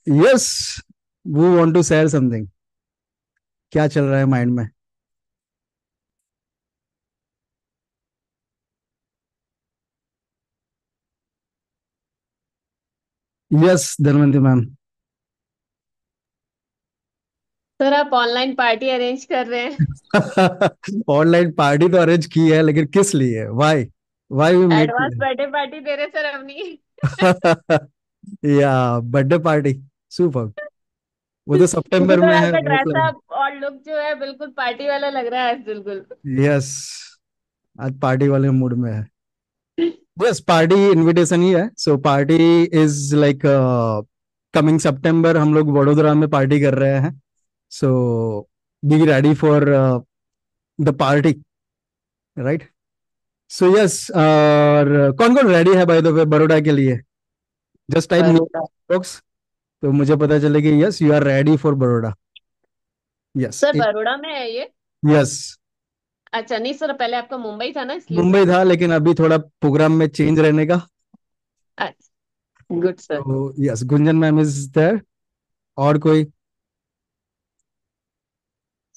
Yes, वो want to share something. क्या चल रहा है माइंड में? Yes Dhanwanti ma'am. सर आप ऑनलाइन पार्टी अरेंज कर रहे हैं? ऑनलाइन पार्टी तो अरेंज की है, लेकिन किस लिए? Why? Why we meet advance today? Birthday party दे रहे सर अपनी। या बर्थडे पार्टी। सुपर। वो तो क्योंकि सितंबर सर में है, आपका वो प्लान। ड्रेसअप और लुक जो है बिल्कुल पार्टी वाला लग रहा है बिल्कुल। यस, आज पार्टी वाले मूड में है। बस पार्टी इनविटेशन ही है। So party is like coming September हम लोग वडोदरा में पार्टी कर रहे हैं। So be ready for the party, right? So yes, और कौन कौन रेडी है बाय द वे बड़ोड़ा के लिए? Just type Baroda. बॉक्स, तो मुझे पता चले कि yes you are ready for Baroda. Yes. Sir Baroda में है ये? यस। अच्छा नहीं सर, पहले आपका मुंबई था ना इसलिए मुंबई पूछा। था, लेकिन अभी थोड़ा प्रोग्राम में चेंज रहने का। अच्छा, गुड सर। तो yes, Gunjan ma'am is there. और कोई?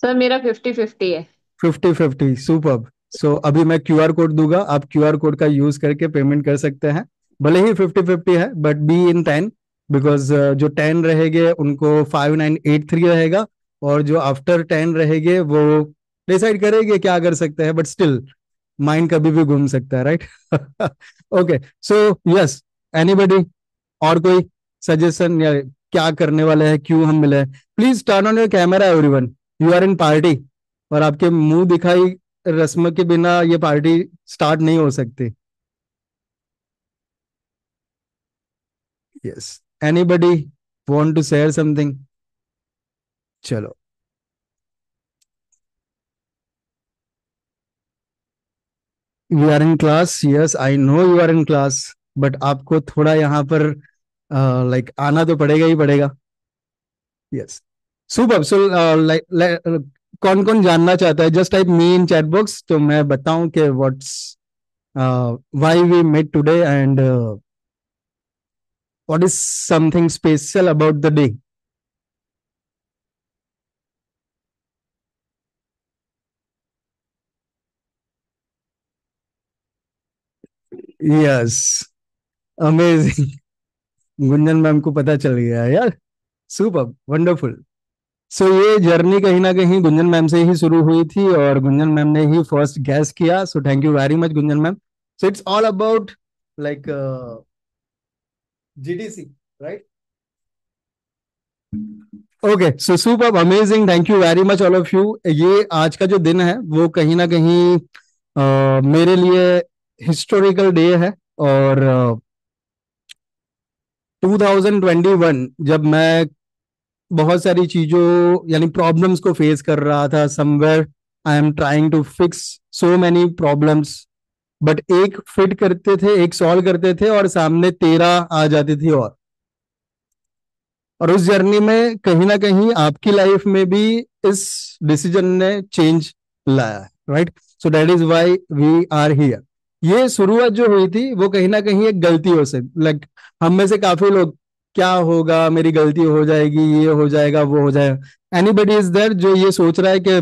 सर मेरा 50-50 है। 50-50, सुपर। सो अभी मैं क्यूआर कोड दूंगा, आप क्यूआर कोड का यूज करके पेमेंट कर सकते हैं। भले ही 50-50 है, बट बी इन 10, बिकॉज जो 10 रहेंगे उनको 5983 रहेगा, और जो आफ्टर 10 रहेंगे वो डिसाइड करेंगे क्या कर सकते हैं, बट स्टिल माइंड कभी भी घूम सकता है, right? Okay. So yes, anybody? और कोई सजेशन, या क्या करने वाले हैं, क्यों हम मिले? Please turn on your camera everyone. You are in party, और आपके मुंह दिखाई रस्म के बिना ये पार्टी स्टार्ट नहीं हो सकती। Yes, anybody want to share something? चलो। You are in class, yes I know you are in class, but आपको थोड़ा यहाँ पर लाइक आना तो पड़ेगा ही पड़ेगा। Yes, super. सो कौन कौन जानना चाहता है? Just type me in chat box, तो मैं बताऊं कि what's why we met today, and what is something special about the day. Yes, amazing. Gunjan ma'am को पता चल गया यार। Super, wonderful. सो ये जर्नी कहीं ना कहीं गुंजन मैम से ही शुरू हुई थी, और गुंजन मैम ने ही फर्स्ट गैस किया। सो thank you very much Gunjan ma'am. So it's all about like GDC, right? Okay, so super amazing, thank you very much all of you. ये आज का जो दिन है वो कहीं ना कहीं मेरे लिए हिस्टोरिकल डे है। और 2021 जब मैं बहुत सारी चीजों यानी प्रॉब्लम्स को फेस कर रहा था, somewhere I am trying to fix so many problems, but एक फिट करते थे, एक सॉल्व करते थे, और सामने 13 आ जाती थी। और उस जर्नी में कहीं ना कहीं आपकी लाइफ में भी इस डिसीजन ने चेंज लाया है, right? So that is why we are here. ये शुरुआत जो हुई थी वो कहीं ना कहीं एक गलतियों से, लाइक हम में से काफी लोग, क्या होगा, मेरी गलती हो जाएगी, ये हो जाएगा, वो हो जाएगा। एनीबडी इज देयर जो ये सोच रहा है कि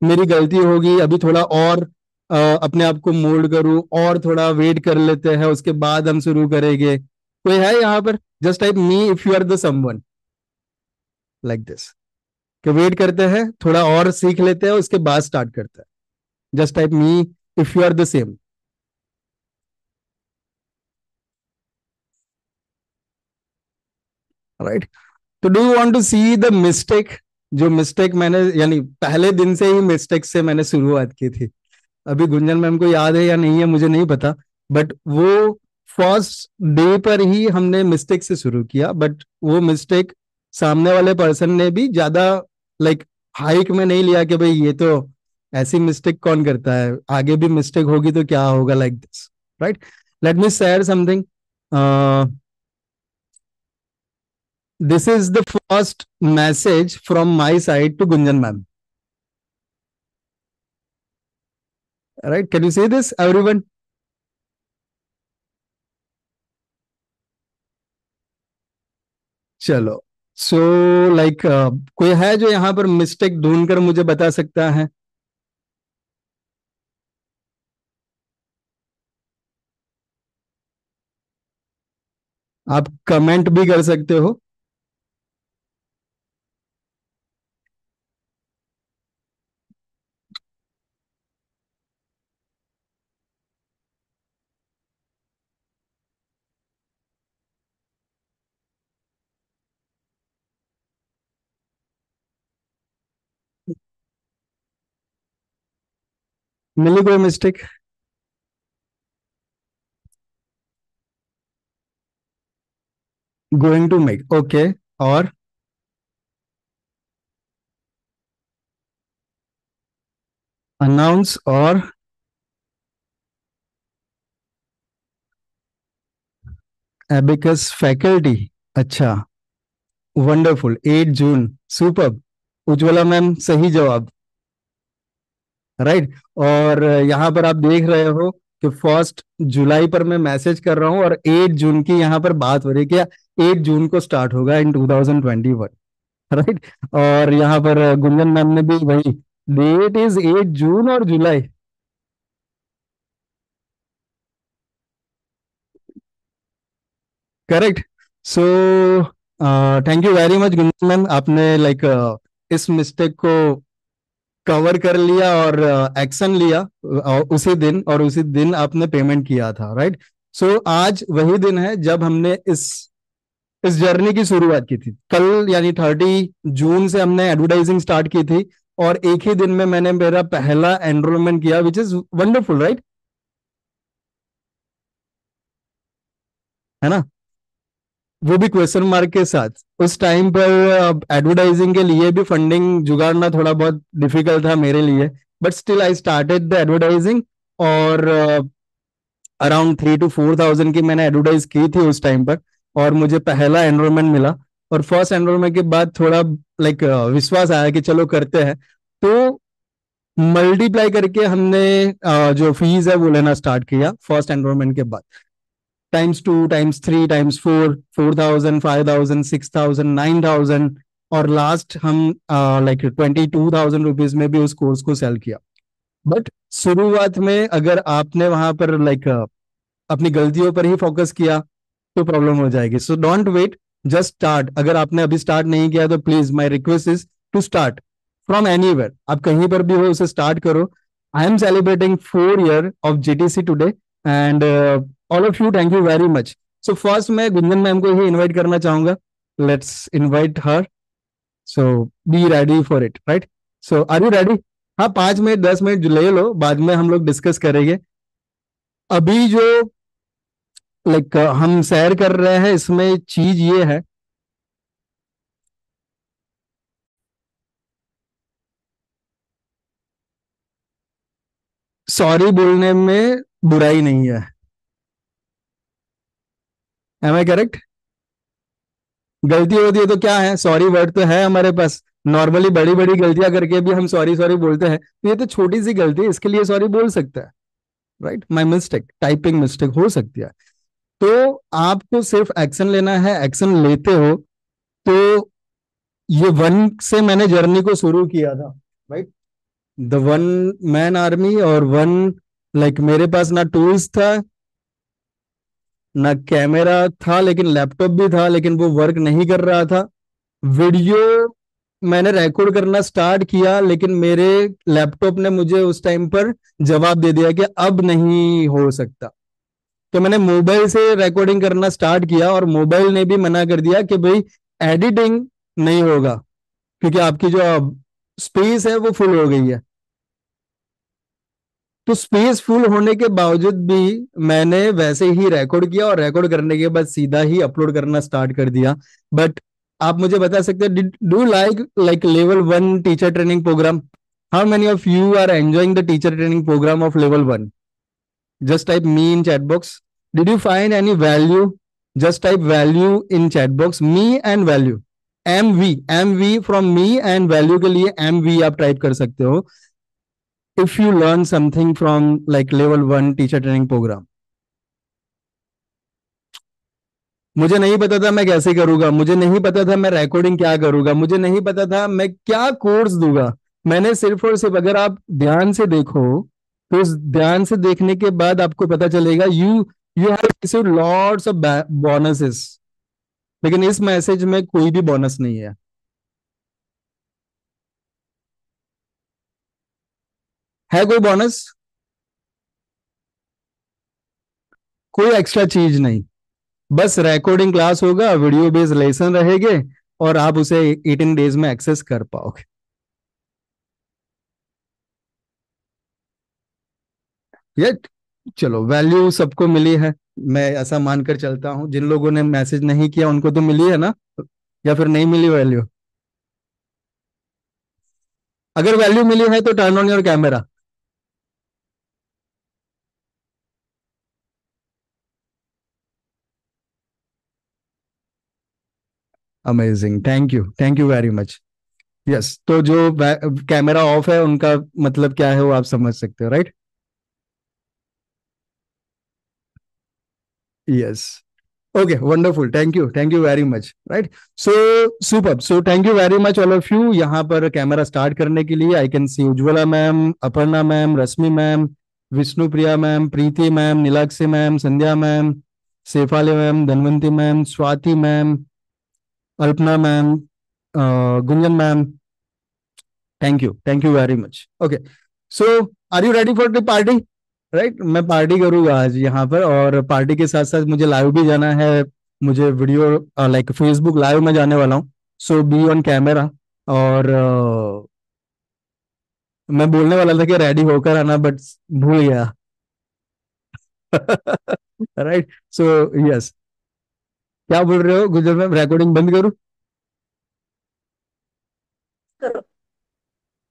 मेरी गलती होगी, अभी थोड़ा और अपने आप को मोल्ड करूं, और थोड़ा वेट कर लेते हैं, उसके बाद हम शुरू करेंगे? कोई है यहाँ पर? Just type me if you are the someone like this, कि वेट करते हैं, थोड़ा और सीख लेते हैं, उसके बाद स्टार्ट करते हैं। Just type me if you are the same, right? तो do you want to see the mistake? जो मिस्टेक मैंने, यानी पहले दिन से ही मिस्टेक से मैंने शुरुआत की थी। अभी गुंजन मैम को याद है या नहीं है मुझे नहीं पता, बट वो फर्स्ट डे पर ही हमने मिस्टेक से शुरू किया। बट वो मिस्टेक सामने वाले पर्सन ने भी ज्यादा लाइक हाइक में नहीं लिया कि भाई ये तो ऐसी मिस्टेक कौन करता है, आगे भी मिस्टेक होगी तो क्या होगा, like this, right? Let me share something. This is the first message from my side to Gunjan ma'am, right? Can you see this everyone? चलो, सो लाइक कोई है जो यहाँ पर मिस्टेक ढूंढकर मुझे बता सकता है? आप कमेंट भी कर सकते हो। मिली कोई mistake? Going to make, okay. और अनाउंस और एबिकस फैकल्टी। अच्छा, wonderful, 8 June. Super. Ujjwala ma'am, सही जवाब। राइट। और यहाँ पर आप देख रहे हो कि 1 जुलाई पर मैं मैसेज कर रहा हूँ और 8 जून की यहाँ पर बात हो रही है, क्या 8 जून को स्टार्ट होगा इन 2021। राइट। और यहाँ पर गुंजन मैम ने भी वही, डेट इज 8 जून और July. Correct. So thank you very much Gunjan ma'am, आपने लाइक इस मिस्टेक को कवर कर लिया और एक्शन लिया उसी दिन, और उसी दिन आपने पेमेंट किया था। राइट। सो आज वही दिन है जब हमने इस जर्नी की शुरुआत की थी। कल यानी 30 जून से हमने एडवर्टाइजिंग स्टार्ट की थी, और एक ही दिन में मैंने मेरा पहला एनरोलमेंट किया, विच इज वंडरफुल, राइट? है ना? वो भी क्वेश्चन मार्क के साथ। उस टाइम पर एडवर्टाइजिंग के लिए भी फंडिंग जुगाड़ना थोड़ा बहुत डिफिकल्ट था मेरे लिए, but still I started the advertising. और अराउंड 3 to 4 thousand की मैंने एडवर्टाइज की थी उस टाइम पर, और मुझे पहला एनरोलमेंट मिला। और फर्स्ट एनरोलमेंट के बाद थोड़ा लाइक विश्वास आया कि चलो करते हैं। तो मल्टीप्लाई करके हमने जो फीस है वो लेना स्टार्ट किया फर्स्ट एनरोलमेंट के बाद। टाइम्स 2, टाइम्स 3, टाइम्स 4, 4,000, 5,000, 6,000, 9,000, और लास्ट हम लाइक 22,000 रुपीज में भी उस कोर्स को सेल किया। बट शुरुआत में अगर आपने वहां पर लाइक अपनी गलतियों पर ही फोकस किया तो प्रॉब्लम हो जाएगी। So don't wait, just start. अगर आपने अभी स्टार्ट नहीं किया तो please my request is to start from anywhere. आप कहीं पर भी हो उसे स्टार्ट करो। I am celebrating 4 year of GTC today, and all of you thank you very much. So first मैं गुंजन मैम को ही इनवाइट करना चाहूंगा। Let's invite her. So be ready for it, right? So are you ready? हाँ, 5 minute 10 minute ले लो, बाद में हम लोग डिस्कस करेंगे। अभी जो लाइक हम सैर कर रहे हैं इसमें चीज ये है, सॉरी बोलने में बुराई नहीं है। Am I correct? गलती होती है तो क्या है, सॉरी वर्ड तो है हमारे पास। नॉर्मली बड़ी बड़ी गलतियां करके भी हम सॉरी सॉरी बोलते हैं, तो ये तो छोटी सी गलती है, इसके लिए सॉरी बोल सकता है। Right, my mistake, typing mistake हो सकती है। तो आपको सिर्फ एक्शन लेना है, एक्शन लेते हो तो ये वन से मैंने जर्नी को शुरू किया था। Right, the one man army, और वन लाइक मेरे पास ना टूल्स था ना कैमरा था, लेकिन लैपटॉप भी था, लेकिन वो वर्क नहीं कर रहा था। वीडियो मैंने रिकॉर्ड करना स्टार्ट किया, लेकिन मेरे लैपटॉप ने मुझे उस टाइम पर जवाब दे दिया कि अब नहीं हो सकता। तो मैंने मोबाइल से रिकॉर्डिंग करना स्टार्ट किया, और मोबाइल ने भी मना कर दिया कि भाई एडिटिंग नहीं होगा, क्योंकि आपकी जो स्पेस है वो फुल हो गई है। तो स्पेस फुल होने के बावजूद भी मैंने वैसे ही रिकॉर्ड किया, और रिकॉर्ड करने के बाद सीधा ही अपलोड करना स्टार्ट कर दिया। बट आप मुझे बता सकते हैं, do like like level 1 teacher training program? How many of you are enjoying the teacher training program of level 1? Just type me in chat box. Did you find any value? Just type value in chat box, me and value. M V from me, and value के लिए M we आप type कर सकते हो if you learn something from like level 1 teacher training program. मुझे नहीं पता था मैं कैसे करूंगा, मुझे नहीं पता था मैं रिकॉर्डिंग क्या करूंगा, मुझे नहीं पता था मैं क्या कोर्स दूंगा। मैंने सिर्फ और सिर्फ, अगर आप ध्यान से देखो तो उस ध्यान से देखने के बाद आपको पता चलेगा, you you have received lots of bonuses, लेकिन इस मैसेज में कोई भी बोनस नहीं है कोई बोनस, कोई एक्स्ट्रा चीज नहीं। बस रिकॉर्डिंग क्लास होगा, वीडियो बेस्ड लेसन रहेंगे, और आप उसे 18 डेज में एक्सेस कर पाओगे। ये चलो, वैल्यू सबको मिली है, मैं ऐसा मानकर चलता हूँ। जिन लोगों ने मैसेज नहीं किया उनको तो मिली है ना, या फिर नहीं मिली वैल्यू? अगर वैल्यू मिली है तो turn on your camera. Amazing, thank you very much. Yes, तो जो कैमरा ऑफ है उनका मतलब क्या है वो आप समझ सकते हो, right? Yes. Okay, wonderful. Thank you very much. Right. So superb. So thank you very much all of you. यहाँ पर कैमरा स्टार्ट करने के लिए I can see Ujjwala ma'am, Aparna ma'am, Rashmi ma'am, Vishnu Priya ma'am, Preeti ma'am, Neelakshi ma'am, Sandhya ma'am, Shefali ma'am, Dhanwanti ma'am, Swati ma'am, Alpana ma'am, Gunjan ma'am. Thank you very much. Okay, so are you ready for the party? Right, मैं party करूंगा आज यहाँ पर, और party के साथ साथ मुझे लाइव भी जाना है। मुझे वीडियो लाइक फेसबुक लाइव में जाने वाला हूँ, सो बी ऑन कैमरा। और मैं बोलने वाला था कि रेडी होकर आना, बट भूल गया। Right, so yes. क्या बोल रहे हो गुजर मैम, रिकॉर्डिंग बंद करूँ? करो।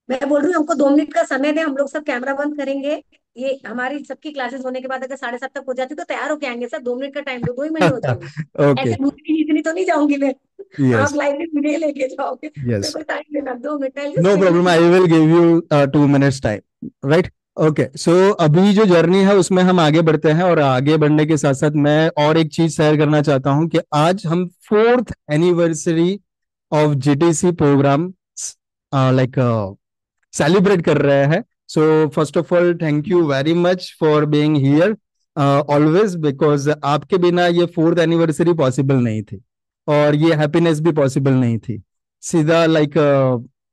मैं बोल रही हूँ हमको 2 मिनट का समय दे, हम लोग सब कैमरा बंद करेंगे। ये हमारी सबकी क्लासेस होने के बाद अगर 7:30 तक हो जाती तो तैयार होके आएंगे सर। 2 मिनट का टाइम दो, 2 ही मिनट में हो जाऊंगी। ओके। ऐसे भूतनी इतनी तो नहीं जाऊंगी मैं। यस। आप लाइव में मुझे लेके जाओगे, मेरे यस, को टाइम देना 2 मिनट। I know just problem, I will give you 2 minutes time. Right. Okay, so अभी जो जर्नी है उसमें हम आगे बढ़ते हैं, और आगे बढ़ने के साथ साथ मैं और एक चीज शेयर करना चाहता हूं कि आज हम 4th anniversary of GTC program like celebrate कर रहे हैं। So first of all thank you very much for being here always, because आपके बिना ये 4th एनिवर्सरी पॉसिबल नहीं थी, और ये हैप्पीनेस भी पॉसिबल नहीं थी। सीधा लाइक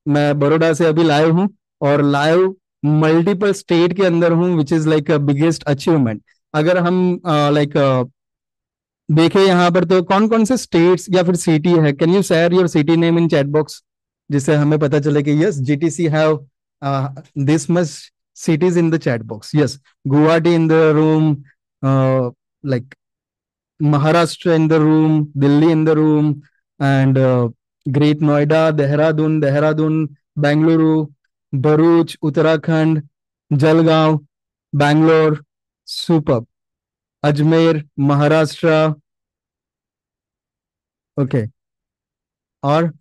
मैं बड़ौदा से अभी लाइव हूँ, और लाइव मल्टीपल स्टेट के अंदर हूँ, which is like biggest achievement. अगर हम लाइक देखें यहाँ पर, तो कौन कौन से स्टेट्स या फिर सिटी है, can you share your city name in chat box, जिससे हमें पता चले कि yes GTC have this much cities in the chat box. Yes, Guwahati in the room, like Maharashtra in the room, Delhi in the room, and Great Noida, Dehradun, Bangalore, Bharuch, Uttarakhand, Jalgaon, Bangalore, superb. Ajmer, Maharashtra, okay, और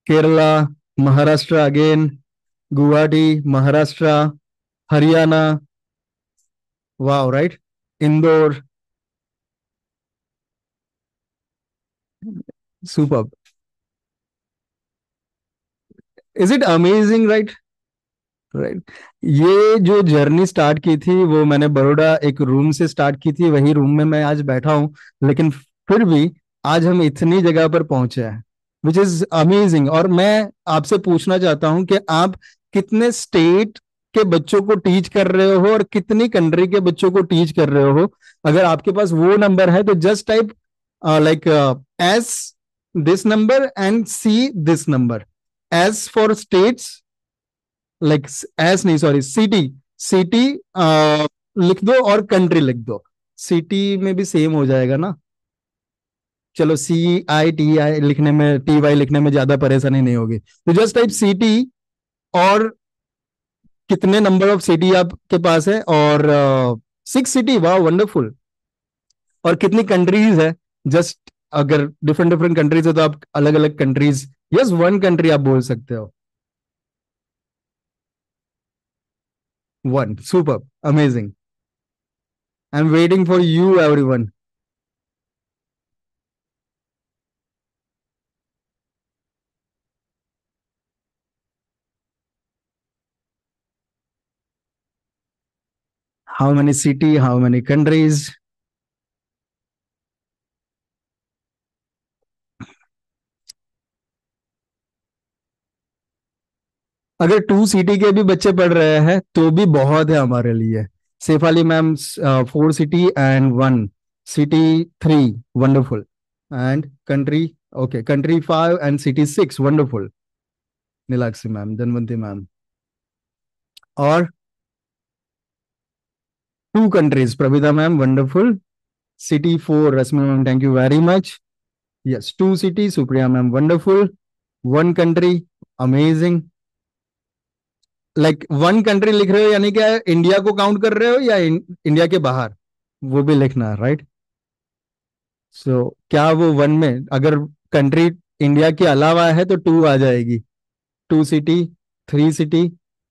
Kerala, Maharashtra again, Guwahati, Maharashtra, Haryana, wow, right, Indore, super. Is it amazing, right? Right. ये जो journey start की थी वो मैंने बड़ौदा एक room से start की थी, वही रूम में मैं आज बैठा हूँ, लेकिन फिर भी आज हम इतनी जगह पर पहुंचे हैं, विच इज अमेजिंग। और मैं आपसे पूछना चाहता हूं कि आप कितने स्टेट के बच्चों को टीच कर रहे हो, और कितनी कंट्री के बच्चों को टीच कर रहे हो? अगर आपके पास वो नंबर है तो just type like S this number and see this number. S for states, like S नहीं, सॉरी, सिटी, सिटी लिख दो, और कंट्री लिख दो। सिटी में भी सेम हो जाएगा ना? चलो, CITI लिखने में, TY लिखने में ज्यादा परेशानी नहीं होगी, तो जस्ट टाइप सिटी, और कितने नंबर ऑफ सिटी आपके पास है, और 6 सिटी, वाह वंडरफुल। और कितनी कंट्रीज है? जस्ट अगर डिफरेंट डिफरेंट कंट्रीज है तो आप अलग अलग कंट्रीज, यस, 1 कंट्री आप बोल सकते हो। 1, super, amazing. I am waiting for you everyone. How many city, how many countries? अगर 2 सिटी के भी बच्चे पढ़ रहे हैं तो भी बहुत है हमारे लिए. Shefali ma'am, 4 city and 1 city, 3, wonderful. And country, okay, country 5 and city 6, wonderful. Nilakshi ma'am, Dhanwanti ma'am. और 2 countries, Pravidha ma'am, wonderful. City 4, Rashmi ma'am, thank you very much. Yes, 2 city, Supriya ma'am, wonderful. 1 country, amazing. Like 1 country लिख रहे हो यानी क्या, India को count कर रहे हो या इंडिया के बाहर, वो भी लिखना है, राइट? सो क्या वो 1 में अगर कंट्री इंडिया के अलावा है तो 2 आ जाएगी. 2 सिटी, 3 सिटी,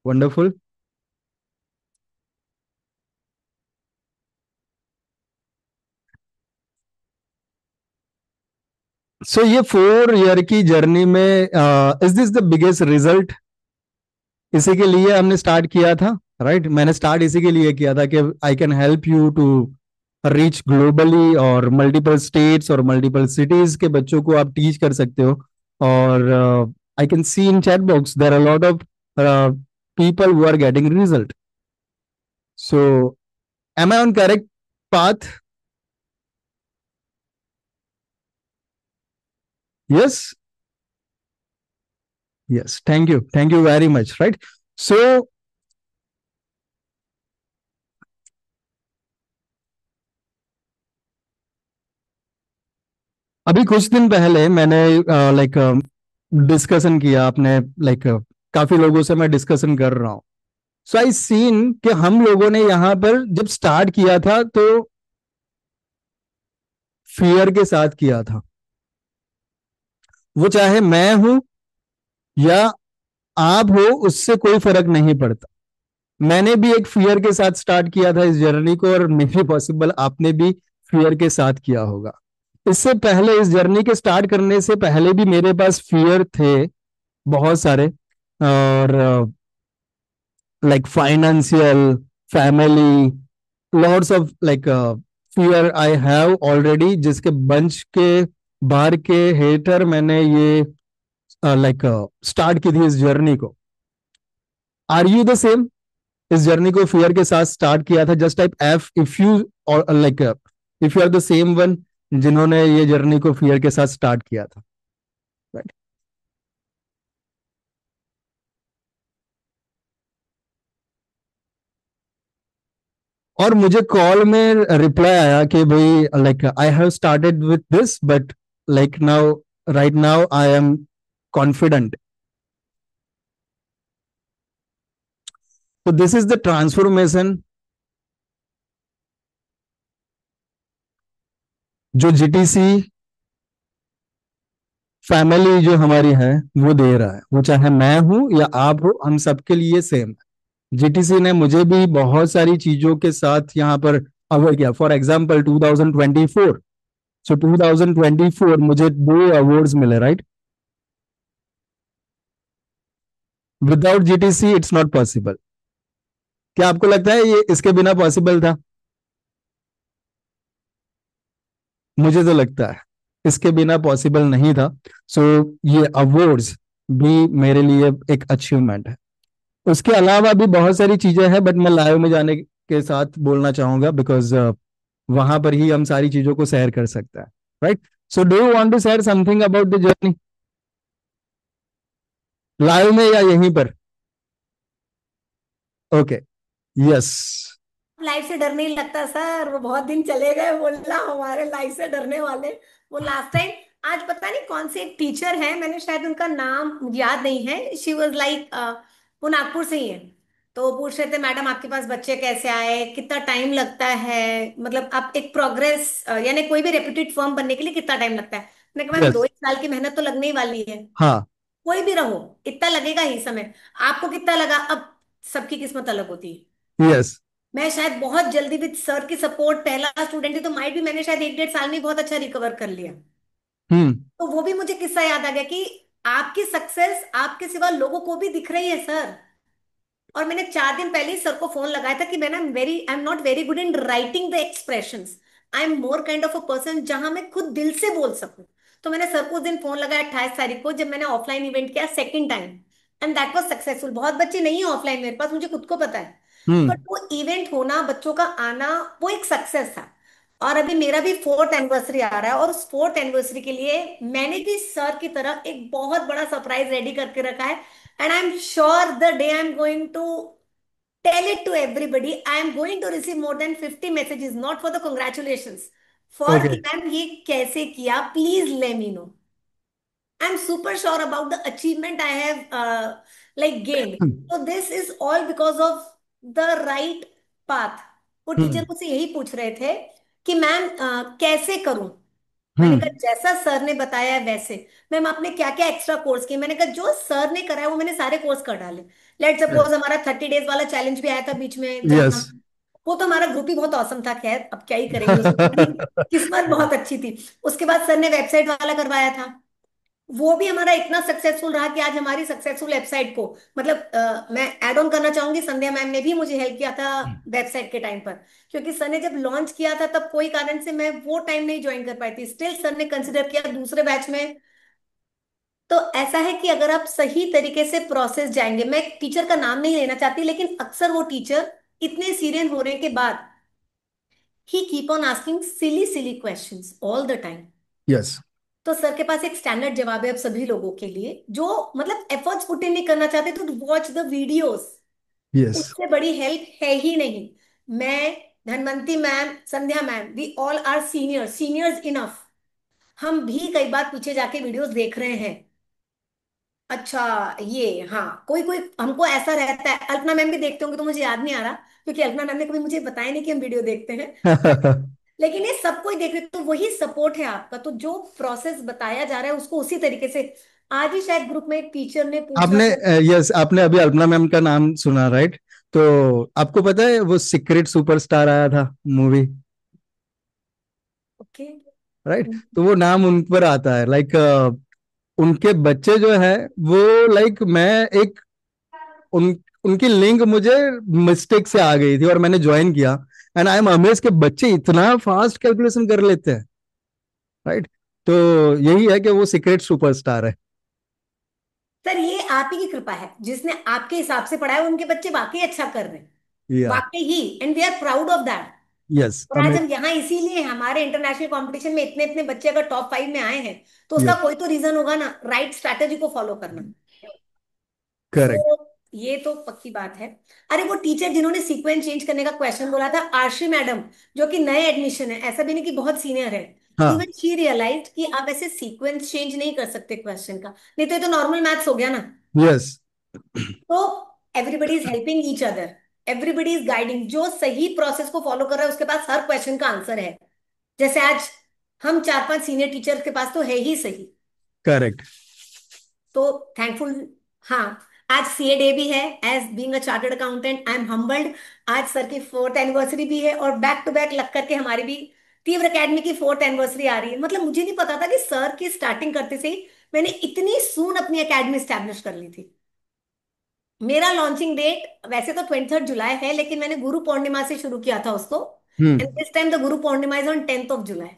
वंडरफुल. सो ये 4 ईयर की जर्नी में is this the biggest result? इसी के लिए हमने स्टार्ट किया था, राइट? मैंने स्टार्ट इसी के लिए किया था कि I can help you to reach globally, और मल्टीपल स्टेट्स और मल्टीपल सिटीज के बच्चों को आप टीच कर सकते हो. और I can see in chat box there are lot of people who are getting result. So am I on correct path? Yes. Yes, thank you very much, right? So अभी कुछ दिन पहले मैंने लाइक डिस्कशन किया अपने, like काफी लोगों से मैं डिस्कशन कर रहा हूँ. सो आई सीन कि हम लोगों ने यहाँ पर जब स्टार्ट किया था तो फियर के साथ किया था. वो चाहे मैं हूं या आप हो, उससे कोई फर्क नहीं पड़ता. मैंने भी एक फियर के साथ स्टार्ट किया था इस जर्नी को, और मे बी पॉसिबल आपने भी फियर के साथ किया होगा. इससे पहले, इस जर्नी के स्टार्ट करने से पहले भी मेरे पास फियर थे बहुत सारे. और like financial, family, lots of like fear I have already, जिसके बंच के बाहर के हेटर मैंने ये लाइक स्टार्ट की थी इस जर्नी को. Are you the same? इस जर्नी को फियर के साथ स्टार्ट किया था. Just type F if you, और like if you are the same one जिन्होंने ये जर्नी को फियर के साथ स्टार्ट किया था, राइट? और मुझे कॉल में रिप्लाई आया कि भाई like I have started with this, but like now, right now I am confident. तो दिस इज द ट्रांसफॉर्मेशन जो जीटीसी फैमिली जो हमारी है वो दे रहा है. वो चाहे मैं हूं या आप हो, हम सबके लिए सेम है. जीटीसी ने मुझे भी बहुत सारी चीजों के साथ यहाँ पर अवार्ड किया. फॉर एग्जाम्पल 2024, सो 2024 मुझे 2 अवार्ड्स मिले, right? Without GTC it's not possible. क्या आपको लगता है ये इसके बिना पॉसिबल था? मुझे तो लगता है इसके बिना पॉसिबल नहीं था. सो ये अवार्ड्स भी मेरे लिए एक अचीवमेंट है. उसके अलावा भी बहुत सारी चीजें हैं, बट मैं लाइव में जाने के साथ बोलना चाहूंगा, बिकॉज वहां पर ही हम सारी चीजों को शेयर कर सकते हैं, right? So do you want to share something about the journey, live में या यहीं पर? Okay, yes. लाइफ से डर नहीं लगता सर, वो बहुत दिन चले गए बोलना हमारे लाइफ से डरने वाले. वो लास्ट टाइम, आज पता नहीं कौन से एक टीचर है, मैंने शायद उनका नाम मुझे याद नहीं है, शी वाज लाइक, वो नागपुर से ही है. तो वो पूछ रहे थे, मैडम आपके पास बच्चे कैसे आए, कितना टाइम लगता है, मतलब आप एक प्रोग्रेस यानी कोई भी रेप्यूटेड फर्म बनने के लिए कितना टाइम लगता है. मैंने कहा मैम यस. 2 1 साल की मेहनत तो लगने ही वाली है. हाँ. कोई भी रहो, इतना लगेगा ही समय. आपको कितना लगा, अब सबकी किस्मत अलग होती है. यस. मैं शायद बहुत जल्दी विद सर की सपोर्ट पहला स्टूडेंट थी, तो माइट भी मैंने शायद 1 1.5 साल में ही बहुत अच्छा रिकवर कर लिया। हम्म। तो वो भी मुझे किस्सा याद आ गया कि आपकी सक्सेस आपके सिवा लोगों को भी दिख रही है सर। और मैंने 4 दिन पहले ही सर को फोन लगाया था कि मैं ना आई am not very good in writing the expressions, I am more kind of a person जहां मैं खुद दिल से बोल सकूं। तो मैंने सर को उस दिन फोन लगाया 28 तारीख को, जब मैंने ऑफलाइन इवेंट किया second time, and that was successful. बहुत बच्चे नहीं है ऑफलाइन मेरे पास, मुझे खुद को पता है, हम्म। बट वो इवेंट होना, बच्चों का आना, वो एक सक्सेस था। और अभी मेरा भी 4th एनिवर्सरी आ रहा है, और उस 4th एनिवर्सरी के लिए मैंने भी सर की तरह एक बहुत बड़ा सरप्राइज रेडी करके रखा है। And I am sure the day I am going to tell it to everybody, I am going to receive more than 50 messages, not for the congratulations, for okay. कि ma'am ये कैसे किया, please let me know. I'm super sure about the achievement I have like gained. So this is all because of the right path. वो teacher हम्म। मुझसे यही पूछ रहे थे कि मैम कैसे करूं। मैंने कहा हम्म। जैसा सर ने बताया है वैसे। मैम आपने क्या क्या एक्स्ट्रा कोर्स किए? मैंने कहा जो सर ने कराया वो मैंने सारे कोर्स कर डाले। लेट सपोज हमारा 30 डेज वाला चैलेंज भी आया था बीच में, यस। जहां वो तो हमारा ग्रुप ही बहुत औसम था, खैर अब क्या ही करेंगे उसमें, हमारी किस्मत बहुत अच्छी थी। उसके बाद सर ने वेबसाइट वाला करवाया था, वो भी हमारा इतना सक्सेसफुल रहा कि आज हमारी सक्सेसफुल वेबसाइट को, मतलब मैं ऐड ऑन करना चाहूंगी, संध्या मैम ने भी मुझे हेल्प किया था वेबसाइट के टाइम पर। क्योंकि सर ने जब लॉन्च किया था तब कोई कारण से मैं वो टाइम नहीं ज्वाइन कर पाई थी, स्टिल सर ने कंसिडर किया दूसरे बैच में। तो ऐसा है कि अगर आप सही तरीके से प्रोसेस जाएंगे, मैं टीचर का नाम नहीं लेना चाहती, लेकिन अक्सर वो टीचर इतने सीरियस होने के बाद ही keep on asking silly silly questions all the time. Yes. तो सर के पास एक स्टैंडर्ड जवाब है अब सभी लोगों के लिए जो मतलब एफर्ट्स पुट इन नहीं करना चाहते, तो वॉच द वीडियोस। यस। उससे बड़ी हेल्प है ही नहीं। मैं, Dhanwanti ma'am, Sandhya ma'am, we all are seniors enough. हम भी कई बार पीछे जाके वीडियोस देख रहे हैं। अच्छा, ये हाँ, कोई कोई हमको ऐसा रहता है, अल्पना मैम भी देखते होंगे तो मुझे याद नहीं आ रहा, क्योंकि अल्पना मैम ने कभी मुझे बताया नहीं कि हम वीडियो देखते हैं। लेकिन ये सब कोई देख रहे, तो वही सपोर्ट है आपका। तो जो प्रोसेस बताया जा रहा है उसको उसी तरीके से, आज ही शायद ग्रुप में एक टीचर ने पूछा आपने था। यस, आपने अभी अल्पना मैम का नाम सुना, राइट? तो आपको पता है वो सीक्रेट सुपरस्टार आया था मूवी, ओके। राइट? तो वो नाम उन पर आता है, लाइक उनके बच्चे जो है वो, लाइक मैं एक उन उनकी लिंक मुझे मिस्टेक से आ गई थी और मैंने ज्वाइन किया, एंड आई एम अमेज के बच्चे इतना फास्ट कैलकुलेशन कर लेते हैं, राइट? तो यही है कि वो सीक्रेट सुपरस्टार है। सर ये आप ही की कृपा है, जिसने आपके हिसाब से पढ़ाया उनके बच्चे वाकई अच्छा कर रहे हैं, या। वाकई ही, and we are proud of that. Yes. और आज हम यहाँ इसीलिए हैं। हमारे इंटरनेशनल कंपटीशन में इतने इतने बच्चे अगर टॉप 5 में आए हैं, तो उसका यस। कोई तो रीजन होगा ना, राइट स्ट्रैटेजी को फॉलो करना। So correct. ये तो पक्की बात है। अरे वो टीचर जिन्होंने सीक्वेंस चेंज करने का क्वेश्चन बोला था, आरशी मैडम, जो कि नए एडमिशन है, ऐसा भी नहीं कि बहुत सीनियर है, हाँ। इवन शी रियलाइज कि आप ऐसे सीक्वेंस चेंज नहीं कर सकते क्वेश्चन का, नहीं तो ये तो नॉर्मल मैथ्स हो गया ना। यस। तो everybody is helping each other, everybody is guiding, जो सही प्रोसेस को फॉलो कर रहा है उसके पास हर क्वेश्चन का आंसर है। जैसे आज हम 4 5 सीनियर टीचर के पास तो है ही सही। करेक्ट। तो थैंकफुल। हाँ, आज सीए डे भी है, as being a chartered accountant I am humbled. आज सर की 4th एनिवर्सरी भी है, और बैक टू बैक लग करके हमारी भी तीव्र एकेडमी की 4th एनिवर्सरी आ रही है। मतलब मुझे नहीं पता था कि सर की स्टार्टिंग करते से ही मैंने इतनी सून अपनी एकेडमी स्टैब्लिश कर ली थी। मेरा लॉन्चिंग डेट वैसे तो 23 जुलाई है, लेकिन मैंने गुरु पूर्णिमा से शुरू किया था उसको, and hmm. This time the Guru Purnima is on 10th of July.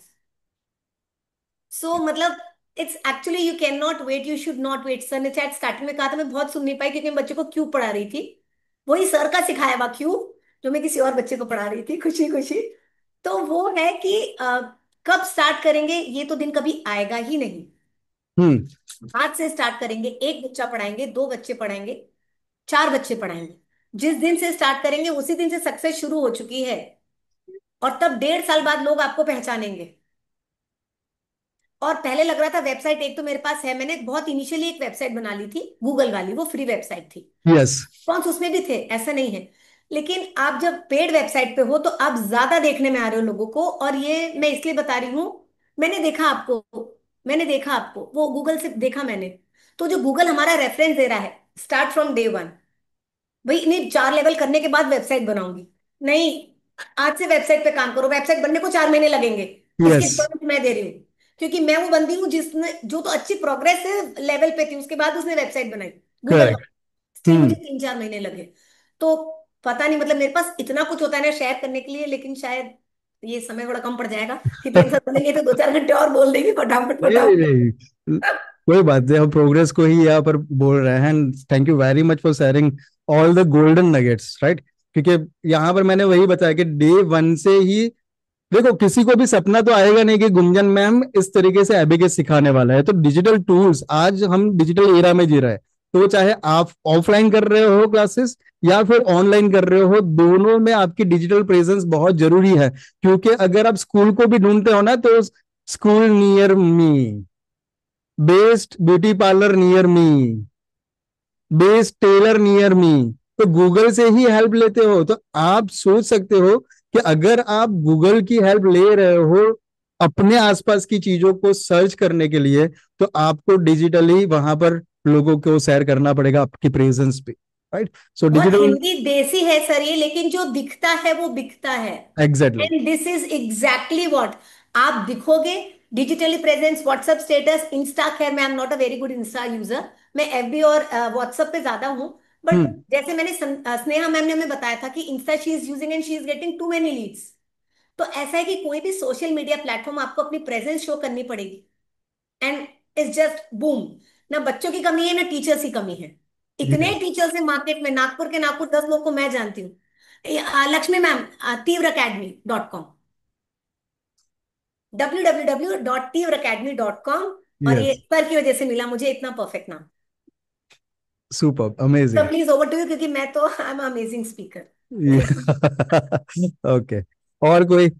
So मतलब it's actually you can not wait, you should not wait. Sir ने शायद स्टार्टिंग में कहा था, मैं बहुत सुन नहीं पाई क्योंकि मैं बच्चे को क्यों पढ़ा रही थी, वही सर का सिखाया हुआ क्यों, जो मैं किसी और बच्चे को पढ़ा रही थी खुशी खुशी। तो वो है कि कब स्टार्ट करेंगे, ये तो दिन कभी आएगा ही नहीं। हम्म। आज से स्टार्ट करेंगे, एक बच्चा पढ़ाएंगे, 2 बच्चे पढ़ाएंगे, 4 बच्चे पढ़ाएंगे। जिस दिन से स्टार्ट करेंगे उसी दिन से सक्सेस शुरू हो चुकी है, और तब 1.5 साल बाद लोग आपको पहचानेंगे। और पहले लग रहा था वेबसाइट एक तो मेरे पास है, मैंने बहुत इनिशियली एक वेबसाइट बना ली थी गूगल वाली, वो फ्री वेबसाइट थी, यस। कौन उसमें भी थे, ऐसा नहीं है। लेकिन आप जब पेड वेबसाइट पे हो तो आप ज्यादा देखने में आ रहे हो लोगों को, और ये मैं इसलिए बता रही हूँ, मैंने देखा आपको, मैंने देखा आपको, वो गूगल से देखा मैंने। तो जो गूगल हमारा रेफरेंस दे रहा है, स्टार्ट फ्रॉम डे 1, भाई इन्हें 4 लेवल करने के बाद वेबसाइट बनाऊंगी, नहीं, आज से वेबसाइट पे काम करो। वेबसाइट बनने को 4 महीने लगेंगे। इसकी यस, रिक्वायरमेंट मैं दे रही हूँ, क्योंकि मैं वो बंदी हूँ जिसने जो तो अच्छी प्रोग्रेस है लेवल पे थी, उसके बाद उसने वेबसाइट बनाई गूगल। करेक्ट। स्टिल हम्म। मुझे 3-4 महीने लगे। तो पता नहीं, मतलब मेरे पास इतना कुछ होता है ना शेयर करने के लिए, लेकिन शायद ये समय थोड़ा कम पड़ जाएगा। कि प्रेम से बोलेंगे तो 2-4 घंटे और बोल देंगे, फटाफट नहीं नहीं फटाफट। नहीं, कोई बात नहीं, हम प्रोग्रेस को ही यहाँ पर बोल रहे हैं। And thank you very much for sharing all the golden nuggets, right. क्योंकि यहाँ पर मैंने वही बताया कि डे वन से ही देखो, किसी को भी सपना तो आएगा नहीं कि गुंजन मैम इस तरीके से एबीके सिखाने वाला है। तो डिजिटल टूल्स, आज हम डिजिटल एरा में जी रहे हैं, तो वो चाहे आप ऑफलाइन कर रहे हो क्लासेस या फिर ऑनलाइन कर रहे हो, दोनों में आपकी डिजिटल प्रेजेंस बहुत जरूरी है। क्योंकि अगर आप स्कूल को भी ढूंढते हो ना, तो school near me, best beauty parlour near me, best tailor near me, तो गूगल से ही हेल्प लेते हो। तो आप सोच सकते हो कि अगर आप गूगल की हेल्प ले रहे हो अपने आसपास की चीजों को सर्च करने के लिए, तो आपको डिजिटली वहां पर लोगों को शेयर करना पड़ेगा आपकी प्रेजेंस पे, राइट। सो और डिजिटल, हिंदी देसी है सर ये, लेकिन जो दिखता है वो बिकता है। Exactly. And this is exactly what आप दिखोगे। Digitally presence, WhatsApp status, insta, खैर मैं am not a very good insta user. मैं एफबी और व्हाट्सएप पे ज्यादा हूँ। But hmm. जैसे मैंने स्नेहा मैम ने हमें बताया था कि insta she is using and she is getting too many leads. तो ऐसा है कि कोई भी सोशल मीडिया प्लेटफॉर्म आपको अपनी प्रेजेंस शो करनी पड़ेगी। And it's just boom. ना बच्चों की कमी है ना टीचर्स की कमी है। इतने टीचर्स हैं मार्केट में, नागपुर के नागपुर 10 लोग को मैं जानती हूँ। लक्ष्मी मैम, तीव्र academy.com, www.तीव्र academy.com। और ये यस, सर की वजह से मिला मुझे इतना परफेक्ट नाम। Super, sir amazing. Please over to you, क्योंकि मैं तो I am amazing speaker. Okay. और कोई?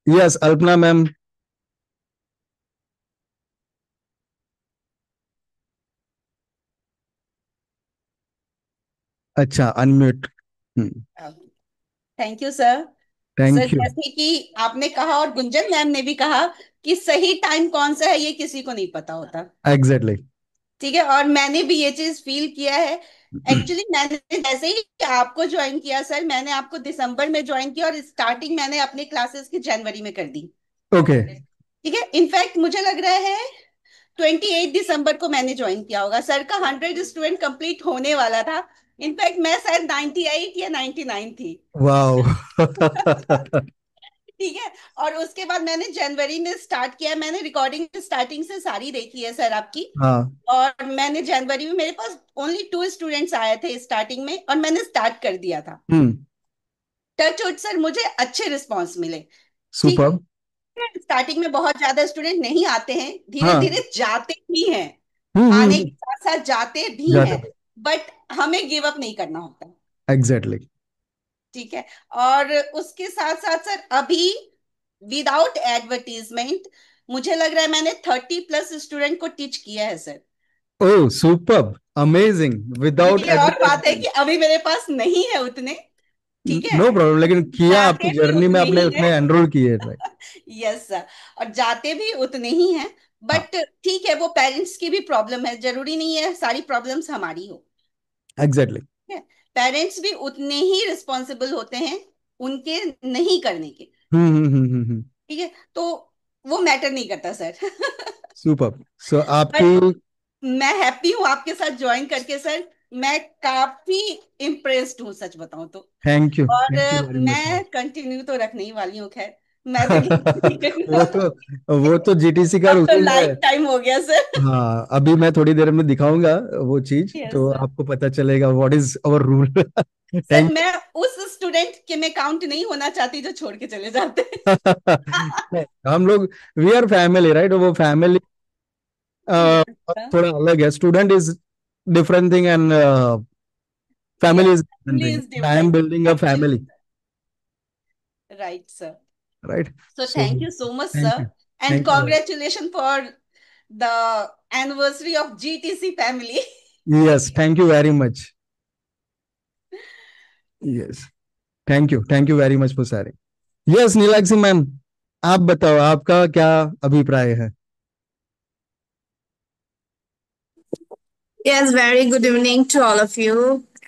Yes, Alpana ma'am. अच्छा, unmute. Thank you sir. Sir thank you. जैसे कि आपने कहा और गुंजन मैम ने भी कहा कि सही टाइम कौन सा है ये किसी को नहीं पता होता। एग्जैक्टली। ठीक है, और मैंने भी ये चीज फील किया है। एक्चुअली मैंने जैसे ही आपको ज्वाइन किया सर, मैंने आपको दिसंबर में ज्वाइन किया और स्टार्टिंग मैंने अपने क्लासेस की जनवरी में कर दी। ओके। ठीक है, इनफैक्ट मुझे लग रहा है 28 दिसंबर को मैंने ज्वाइन किया होगा। सर का 100 स्टूडेंट कंप्लीट होने वाला था। इनफैक्ट मैं शायद 98 या 99 थी। वाओ। ठीक है, और उसके बाद मैंने जनवरी में स्टार्ट किया। मैंने रिकॉर्डिंग स्टार्टिंग से सारी देखी है सर आपकी। हाँ। और मैंने जनवरी में, मेरे पास ओनली 2 स्टूडेंट्स आए थे स्टार्टिंग में और मैंने स्टार्ट कर दिया था। हम्म। टच वुड सर मुझे अच्छे रिस्पॉन्स मिले। ठीक सुपर। है, स्टार्टिंग में बहुत ज्यादा स्टूडेंट नहीं आते हैं, धीरे हाँ। धीरे जाते भी हैं। आने हम्म। के साथ साथ जाते भी जाते हैं। थे। बट हमें गिव अप नहीं करना होता। एग्जैक्टली। ठीक है, और उसके साथ साथ सर अभी विदाउट एडवर्टीजमेंट मुझे लग रहा है मैंने 30+ स्टूडेंट को टीच किया है सर। ओह, सुपर, अमेजिंग, विदाउट ये और बात है एडवर्टाइजमेंट। कि अभी मेरे पास नहीं है उतने। ठीक है, नो प्रॉब्लम, लेकिन किया आपकी जाते भी जर्नी में उतने आपने ही हैं। उसमें एनरोल किए, राइट। यस सर, और जाते भी उतने ही हैं। हाँ, बट ठीक है, वो पेरेंट्स की भी प्रॉब्लम है, जरूरी नहीं है सारी प्रॉब्लम्स हमारी हो। एग्जैक्टली। ठीक है, पेरेंट्स भी उतने ही रिस्पॉन्सिबल होते हैं उनके नहीं करने के। ठीक है, तो वो मैटर नहीं करता सर। सुपर। सो बट आपकी, मैं हैप्पी हूँ आपके साथ ज्वाइन करके सर। मैं काफी इम्प्रेस्ड हूँ सच बताऊं तो। और थैंक यू वेरी मच। मैं कंटिन्यू तो रखने ही वाली हूँ खैर। मैं तो नहीं वो करना। तो वो तो जीटीसी का अब तो रूल है। लाइफ टाइम हो गया सर। हाँ, अभी मैं थोड़ी देर में दिखाऊंगा वो चीज, यस तो सर। आपको पता चलेगा what is our rule. Sir thank मैं उस स्टूडेंट के में काउंट नहीं होना चाहती जो छोड़ के चले जाते हैं। हम लोग, वी आर फैमिली, राइट। वो फैमिली यस सर। थोड़ा अलग है। Student is different thing and family yes, is different family is thing. I am different. Building a family, right sir. Right. So so thank you so much, thank sir, you, and thank you. congratulations for the anniversary of GTC family. Yes, thank you very much. Yes, thank you very much for sharing. Yes, Neelakshi ma'am, आप बताओ आपका क्या अभिप्राय है? Yes, very good evening to all of you.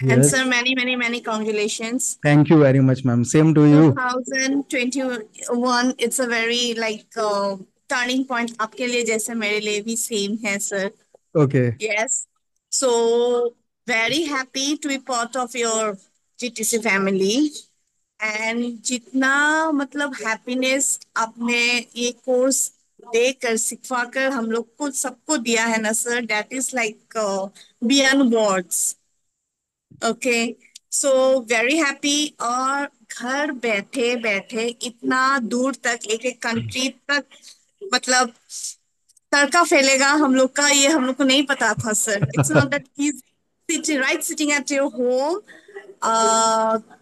And sir, Yes. many congratulations. Thank you very much, ma'am. Same to you. 2021, it's a very like turning point आपके लिए जैसे मेरे लिए भी same है sir. Okay. Yes. So very happy to be part of your GTC family. And जितना मतलब happiness आपने ये कोर्स देकर सिखवा कर हम लोग को सबको दिया है ना sir, that is like beyond words. Okay. So very happy. और घर बैठे बैठे इतना दूर तक एक एक कंट्री तक मतलब तड़का फैलेगा हम लोग का, ये हम लोग को नहीं पता था sir. It's not that sitting at your home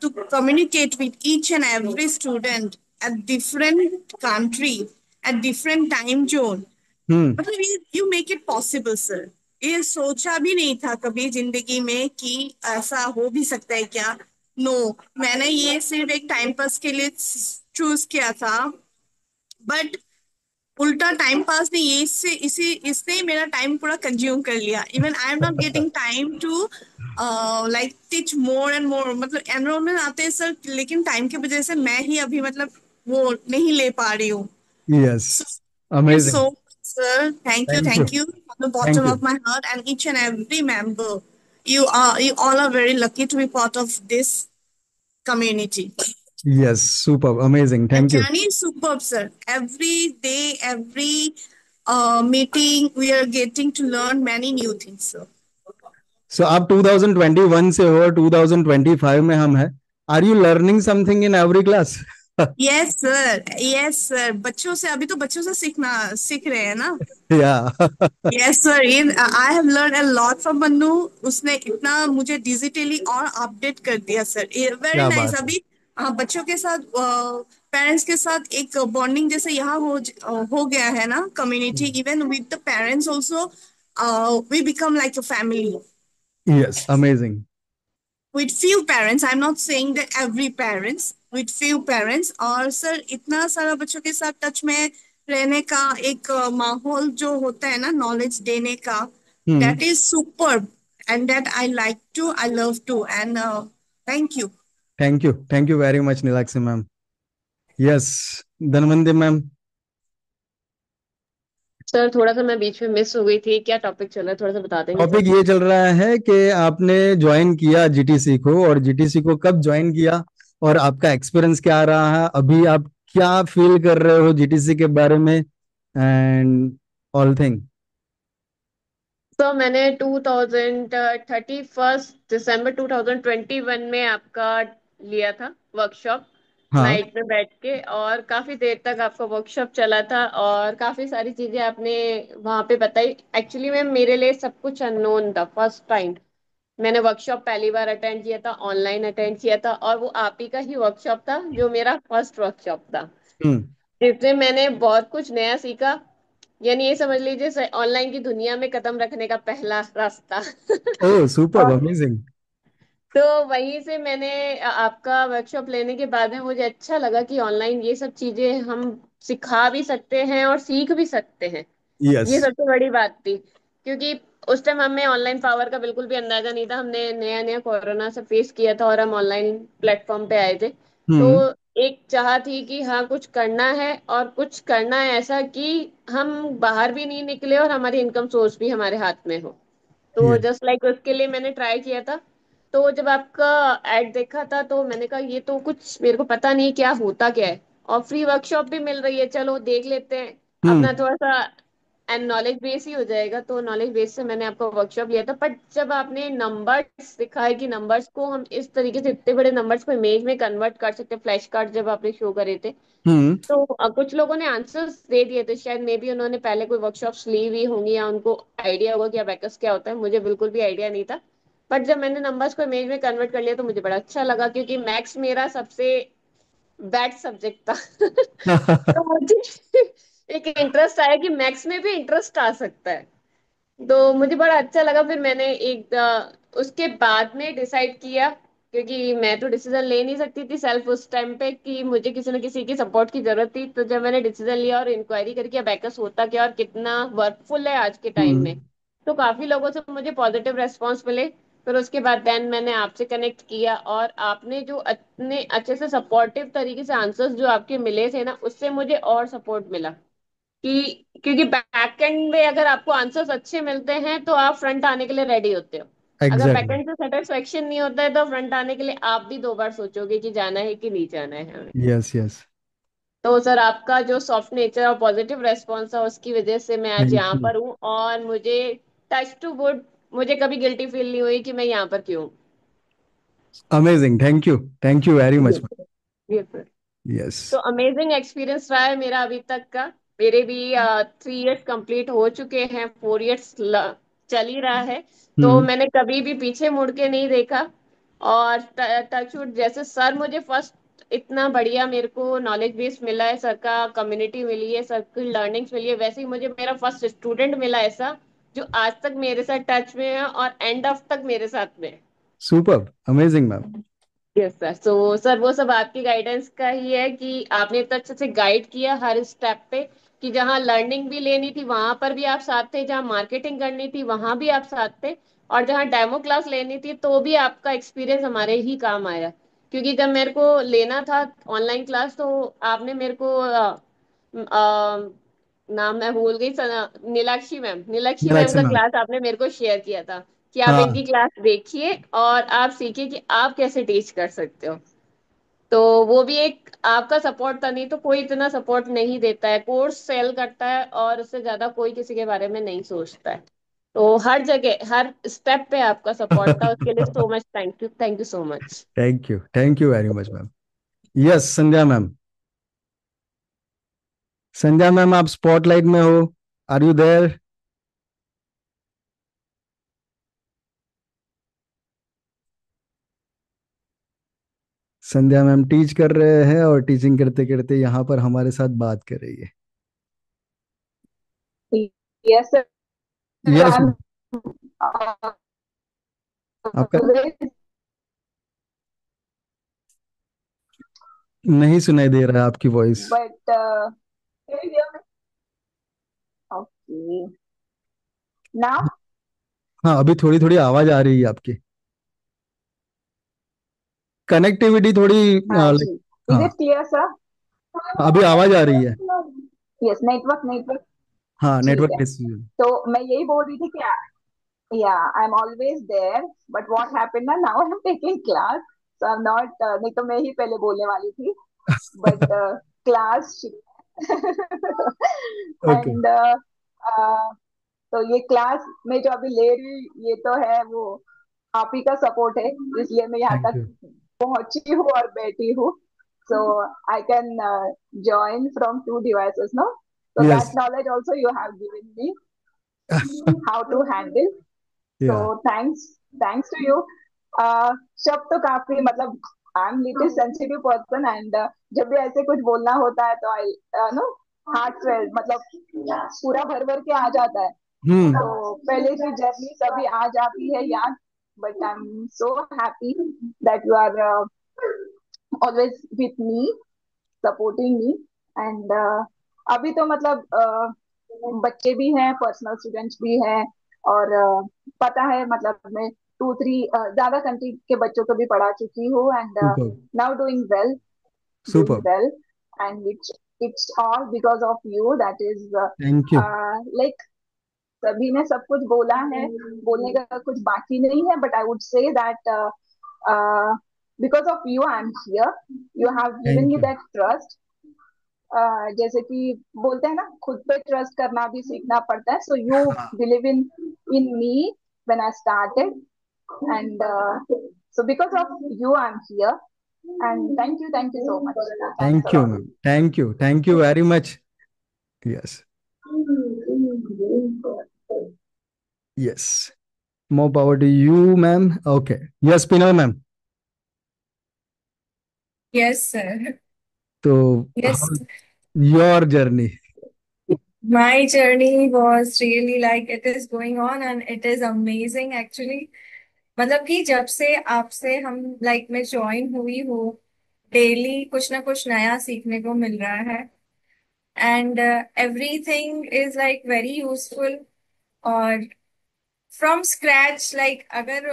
to communicate with each and every student at different country at different time zone. Hmm. मतलब you make it possible sir. ये सोचा भी नहीं था कभी जिंदगी में कि ऐसा हो भी सकता है क्या. नो मैंने ये सिर्फ एक टाइम पास के लिए चूज किया था. बट उल्टा टाइम पास ने ये इससे इसी इसने ही मेरा टाइम पूरा कंज्यूम कर लिया. Even I am not getting time to like teach more and more. मतलब एनरोलमेंट आते हैं सर, लेकिन टाइम की वजह से मैं ही अभी मतलब वो नहीं ले पा रही हूँ. So, Yes. thank you so Amazing. much, sir. Thank Thank you. you from the Thank bottom of you. my heart, and each and every member. You all are very lucky to be part of this community. Yes. Super. Amazing. The Thank you. journey is superb, sir. Every day, every meeting, we are getting to learn many new things, sir. So आप 2021 से हो और 2025 में हम हैं. Are you learning something in every class? Yes, sir. Yes, sir. बच्चों से अभी तो बच्चों से सीख रहे हैं ना. Yeah. Yes, sir. I have learned a lot from Manu. उसने इतना मुझे डिजिटली और अपडेट कर दिया सर. वेरी क्या नाइस. बात है. अभी बच्चों के साथ पेरेंट्स के साथ एक बॉन्डिंग जैसे यहाँ हो गया है ना community. Even with the parents also we become like a family. Yes. Amazing. With few parents, I'm not saying that every parents, with few parents. और सर इतना सारा बच्चों के साथ टच में रहने का एक माहौल जो होता है ना नॉलेज देने का, Hmm. that is superb. And that I like to, I love to. And thank you. Thank you. Thank you very much, Nilakshi ma'am. Yes. Dhanvandi ma'am. Sir थोड़ा सा मैं बीच में मिस हो गई थी, क्या टॉपिक चल रहा है थोड़ा सा बता देंगे सर? टॉपिक ये चल रहा है कि आपने ज्वाइन किया जीटीसी को, और जीटीसी को कब ज्वाइन किया और आपका एक्सपीरियंस क्या रहा है, अभी आप क्या फील कर रहे हो जीटीसी के बारे में, एंड ऑल थिंग. तो मैंने 31 दिसंबर 2021 में आपका लिया था वर्कशॉप, हाँ. नाइट में बैठ के, और काफी देर तक आपका वर्कशॉप चला था और काफी सारी चीजें आपने वहां पे बताई. एक्चुअली में मेरे लिए सब कुछ अननोन था, फर्स्ट टाइम मैंने वर्कशॉप पहली बार अटेंड किया था, ऑनलाइन अटेंड किया था, और वो आप ही का ही वर्कशॉप था जो मेरा फर्स्ट वर्कशॉप था, हम्म. जिसमें मैंने बहुत कुछ नया सीखा. यानी ये समझ लीजिए ऑनलाइन की दुनिया में कदम रखने का पहला रास्ता. ओह सुपर और अमेजिंग. तो वहीं से मैंने आपका वर्कशॉप लेने के बाद में मुझे अच्छा लगा कि ऑनलाइन ये सब चीजें हम सिखा भी सकते हैं और सीख भी सकते हैं. यस. ये सबसे बड़ी बात थी, क्योंकि उस टाइम हमें ऑनलाइन पावर का बिल्कुल भी अंदाजा नहीं था. हमने नया नया कोरोना से फेस किया था और हम ऑनलाइन प्लेटफॉर्म पे आए थे. तो हम्म. एक चाह थी कि हाँ कुछ करना है, और कुछ करना है ऐसा कि हम बाहर भी नहीं निकले और हमारी इनकम सोर्स भी हमारे हाथ में हो. तो यस. जस्ट लाइक उसके लिए मैंने ट्राई किया था. तो जब आपका एड देखा था तो मैंने कहा ये तो कुछ मेरे को पता नहीं क्या होता क्या है, और फ्री वर्कशॉप भी मिल रही है, चलो देख लेते हैं. हम्म. अपना थोड़ा सा एंड नॉलेज बेस ही हो जाएगा. तो नॉलेज बेस से मैंने आपका वर्कशॉप लिया था. बट जब आपने नंबर्स सिखाए कि नंबर्स को हम इस तरीके से, इतने बड़े नंबर्स को इमेज में कन्वर्ट कर सकते हैं, फ्लैश कार्ड जब आपने शो करे थे, हम्म. तो कुछ लोगों ने आंसर्स दे दिए थे. शायद मे बी उन्होंने पहले कोई वर्कशॉप्स ली हुई होंगी या उनको आइडिया होगा कि अबेकस क्या होता है. मुझे बिल्कुल भी आइडिया नहीं था. बट जब मैंने नंबर्स को इमेज में कन्वर्ट कर लिया तो मुझे बड़ा अच्छा लगा, क्योंकि मैथ्स मेरा सबसे बैड सब्जेक्ट था. तो मुझे एक इंटरेस्ट आया कि मैथ्स में भी इंटरेस्ट आ सकता है. तो मुझे बड़ा अच्छा लगा. फिर मैंने एक उसके बाद में डिसाइड किया, क्योंकि मैं तो डिसीजन ले नहीं सकती थी सेल्फ उस टाइम पे, कि मुझे किसी न किसी की सपोर्ट की जरूरत थी. तो जब मैंने डिसीजन लिया और इंक्वायरी करके अबेकस होता क्या और कितना वर्कफुल है आज के टाइम में, हम्म. तो काफी लोगों से मुझे पॉजिटिव रेस्पॉन्स मिले. फिर उसके बाद देन मैंने आपसे कनेक्ट किया, और आपने जो इतने अच्छे से सपोर्टिव तरीके से आंसर्स जो आपके मिले थे ना, उससे मुझे और सपोर्ट मिला कि क्योंकि बैक एंड में अगर आपको आंसर्स अच्छे मिलते हैं तो आप फ्रंट आने के लिए रेडी होते हो। अगर बैक एग्जैक्टली। एंड से सेटिस्फेक्शन नहीं होता है तो फ्रंट आने के लिए आप भी दो बार सोचोगे कि जाना है कि नहीं जाना है हमें। Yes yes. तो सर आपका जो सॉफ्ट नेचर और पॉजिटिव रेस्पॉन्स है उसकी वजह से मैं आज थैंक यहाँ यू। पर हूँ, और मुझे टच टू वुड मुझे कभी गिल्टी फील नहीं हुई कि मैं यहाँ पर क्यों amazing, thank you very much. हूँ। यस। तो अमेजिंग एक्सपीरियंस रहा है मेरा अभी तक का। मेरे भी 3 इयर्स कंप्लीट हो चुके हैं, 4 इयर्स चल ही रहा है। तो हम्म। मैंने कभी भी पीछे मुड़ के नहीं देखा। और टचवुड जैसे सर मुझे फर्स्ट इतना बढ़िया मेरे को नॉलेज बेस मिला है, सर का कम्युनिटी मिली है, सर की लर्निंग्स मिली है, वैसे ही मुझे मेरा फर्स्ट स्टूडेंट मिला ऐसा जो आज तक मेरे साथ टच में है और एंड ऑफ तक मेरे साथ में है। Super, amazing ma'am. Yes sir. So sir वो सब आपकी गाइडेंस का ही है कि आपने इतना अच्छे से गाइड किया हर स्टेप पे, कि जहाँ लर्निंग भी लेनी थी वहां पर भी आप साथ थे, जहाँ मार्केटिंग करनी थी वहां भी आप साथ थे, और जहाँ डेमो क्लास लेनी थी तो भी आपका एक्सपीरियंस हमारे ही काम आया। क्योंकि जब मेरे को लेना था ऑनलाइन क्लास तो आपने मेरे को नाम मैं भूल गई, नीलाक्षी मैम गैलेक्सी का मैम। क्लास आपने मेरे को शेयर किया था कि आप इनकी हाँ। क्लास देखिए और आप सीखिए कि आप कैसे टीच कर सकते हो। तो वो भी एक आपका सपोर्ट था, नहीं तो कोई इतना सपोर्ट नहीं देता है, कोर्स सेल करता है और उससे ज्यादा कोई किसी के बारे में नहीं सोचता है। तो हर जगह हर स्टेप पे आपका सपोर्ट था, उसके लिए so much thank you so much. Thank you very much ma'am. Yes, Sandhya ma'am. Sandhya ma'am, आप स्पॉटलाइट में हो। Are you there? Sandhya ma'am teach कर रहे हैं और टीचिंग करते करते यहाँ पर हमारे साथ बात कर रही है। Yes, sir. यस। I'm आपका always, नहीं सुनाई दे रहा है आपकी voice. but can you hear me? Okay. Now, हाँ, अभी थोड़ी थोड़ी आवाज आ रही है आपकी। कनेक्टिविटी थोड़ी हाँ लाइक। जी. Is हाँ, it clear, sir? अभी आवाज आ रही है। Yes, network. हाँ, ठीक नेटवर्क है. इश्यू। तो मैं यही बोल रही थी कि yeah, I'm always there. But what happened ना, now I'm taking class. So I'm not, नहीं तो मैं ही पहले बोलने वाली थी. But class okay. and तो ये क्लास में जो अभी ले रही हूँ, ये तो है वो आप ही का सपोर्ट है, इसलिए मैं यहाँ थैंक तक यू। पहुंची हूँ और बैठी हूँ. So I can join from 2 devices, no? So yes. that knowledge also you have given me how to handle. या। So thanks to you. शब्द तो काफी मतलब I am little sensitive person and जब भी ऐसे कुछ बोलना होता है तो आई नो हार्ट स्वेल मतलब पूरा भर भर के आ जाता है. हम्म। तो पहले की जर्नी सभी आ जाती है याद. But I am so happy that you are always with me supporting me and अभी तो मतलब बच्चे भी हैं, पर्सनल स्टूडेंट्स भी हैं, और पता है मतलब मैं 2-3 ज्यादा कंट्री के बच्चों को भी पढ़ा चुकी हूँ and super. Now super. Doing well and it's all because of you that is thank you. Like सभी ने सब कुछ बोला है, बोलने का कुछ बाकी नहीं है, but I would say that because of you I am here. You have given thank me you. That trust. जैसे कि बोलते हैं ना, खुद पे ट्रस्ट करना भी सीखना पड़ता है. सो यू हाँ। Believe in me when I started and so because of you I am here and thank you so much. Thanks thank a you lot. Ma'am, thank you very much. Yes. Yes. More power to you ma'am. Okay. Yes, Pinal ma'am. Yes, sir. तो Yes, your journey. my journey was really like it is going on and it is amazing actually. मतलब कि जब से आपसे हम like में join हुई हूँ, डेली कुछ ना कुछ नया सीखने को मिल रहा है and everything is like very useful. और फ्रॉम स्क्रैच, लाइक अगर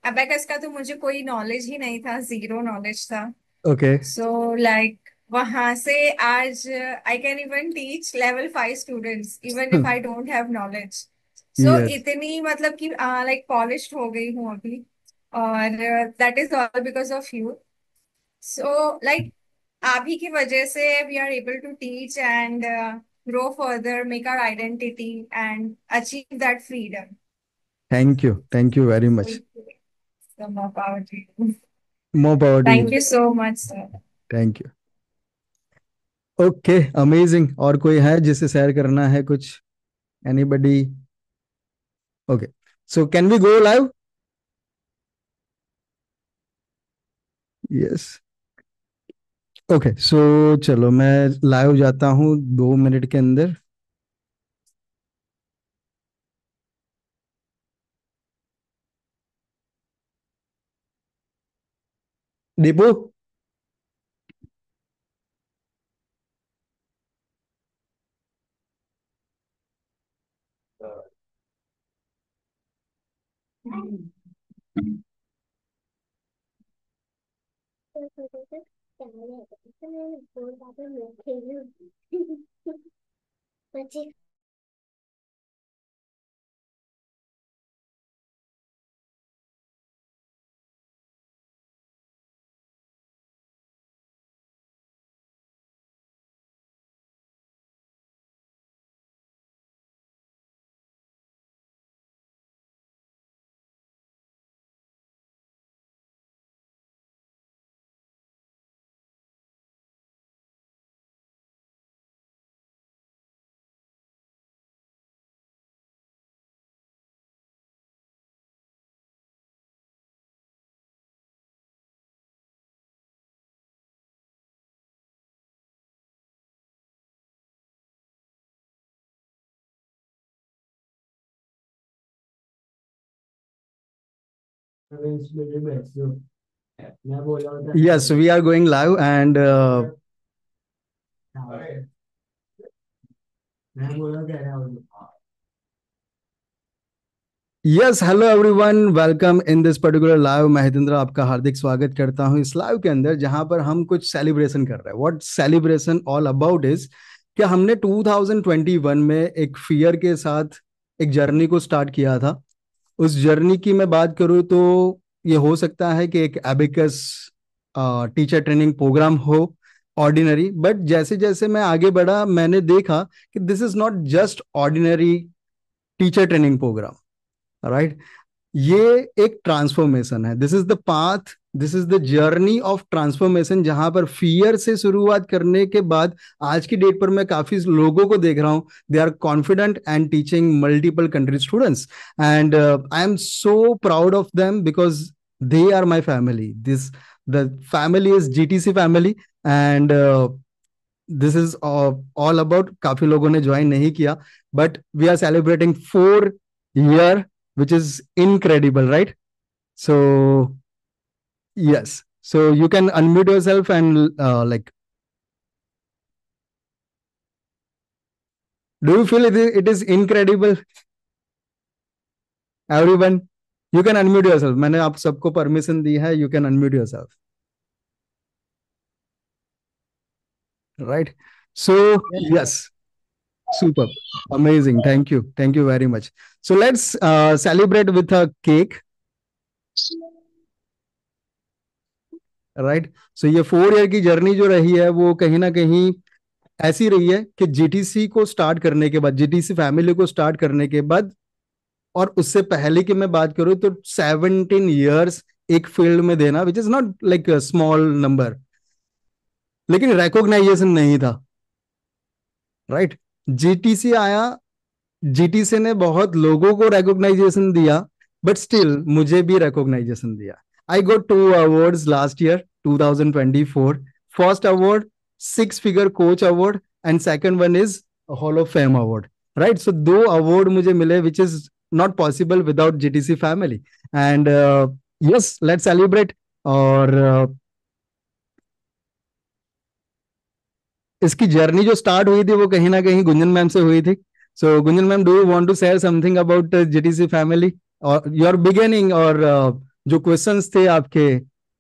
अबेकस का तो मुझे कोई नॉलेज ही नहीं था, जीरो नॉलेज था। ओके। सो लाइक वहां से आज आई can even teach level 5 students even if I don't have knowledge. So yes, इतनी मतलब कि लाइक पॉलिश्ड हो गई हूँ अभी, और that is all because of you. So like आप ही की वजह से we are able to teach and grow further, make our identity and achieve that freedom. Thank you very So, much. so more power to you. More power to Thank you. you so much, sir. Thank you. Okay, amazing. और कोई है जिसे share करना है कुछ? Anybody? Okay, so can we go live? Yes. Okay, so चलो मैं live जाता हूँ 2 मिनट के अंदर। Deepu, yes, we are going live and yes, hello everyone, welcome in this particular live. मैं हितेंद्र आपका हार्दिक स्वागत करता हूं इस लाइव के अंदर, जहां पर हम कुछ सेलिब्रेशन कर रहे हैं। What celebration all about is कि हमने 2021 में एक फियर के साथ एक जर्नी को स्टार्ट किया था। उस जर्नी की मैं बात करूं तो ये हो सकता है कि एक एबिकस टीचर ट्रेनिंग प्रोग्राम हो, ऑर्डिनरी। बट जैसे जैसे मैं आगे बढ़ा, मैंने देखा कि this is not just ordinary teacher training program, right? ये एक ट्रांसफॉर्मेशन है। This is the path, this is the journey of transformation, जहां पर फियर से शुरुआत करने के बाद आज की डेट पर मैं काफी लोगों को देख रहा हूं, they are confident and teaching multiple country students, and I am so proud of them because they are my family. This the family is GTC family, and this is all about. काफी लोगों ने join नहीं किया, but we are celebrating 4 year, which is incredible, right? So yes, so you can unmute yourself and like, do you feel it is incredible? Everyone, you can unmute yourself. मैंने आप सबको permission दी है, you can unmute yourself, right? So yes, super, amazing, thank you very much. So let's celebrate with a cake, right? So ये 4 year की journey जो रही है वो कहीं ना कहीं ऐसी रही है कि जीटीसी को स्टार्ट करने के बाद, जीटीसी फैमिली को स्टार्ट करने के बाद, और उससे पहले की मैं बात करूं तो 17 years एक फील्ड में देना, which is not like small number, लेकिन रिकॉग्नाइजेशन नहीं था, राइट? जीटीसी आया, जीटीसी ने बहुत लोगों को रिकॉग्नाइजेशन दिया, बट स्टिल मुझे भी रिकॉग्नाइजेशन दिया। I got 2 awards last year 2024। First award 6 figure coach award, and second one is hall of fame award, right? So 2 award मुझे मिले, which is not possible without GTC family, and yes, let's celebrate. और इसकी journey जो start हुई थी वो कहीं ना कहीं गुंजन मैम से हुई थी। So Gunjan ma'am, do you want to share something about GTC family? और योर बिगिनिंग, और जो क्वेश्चंस थे आपके,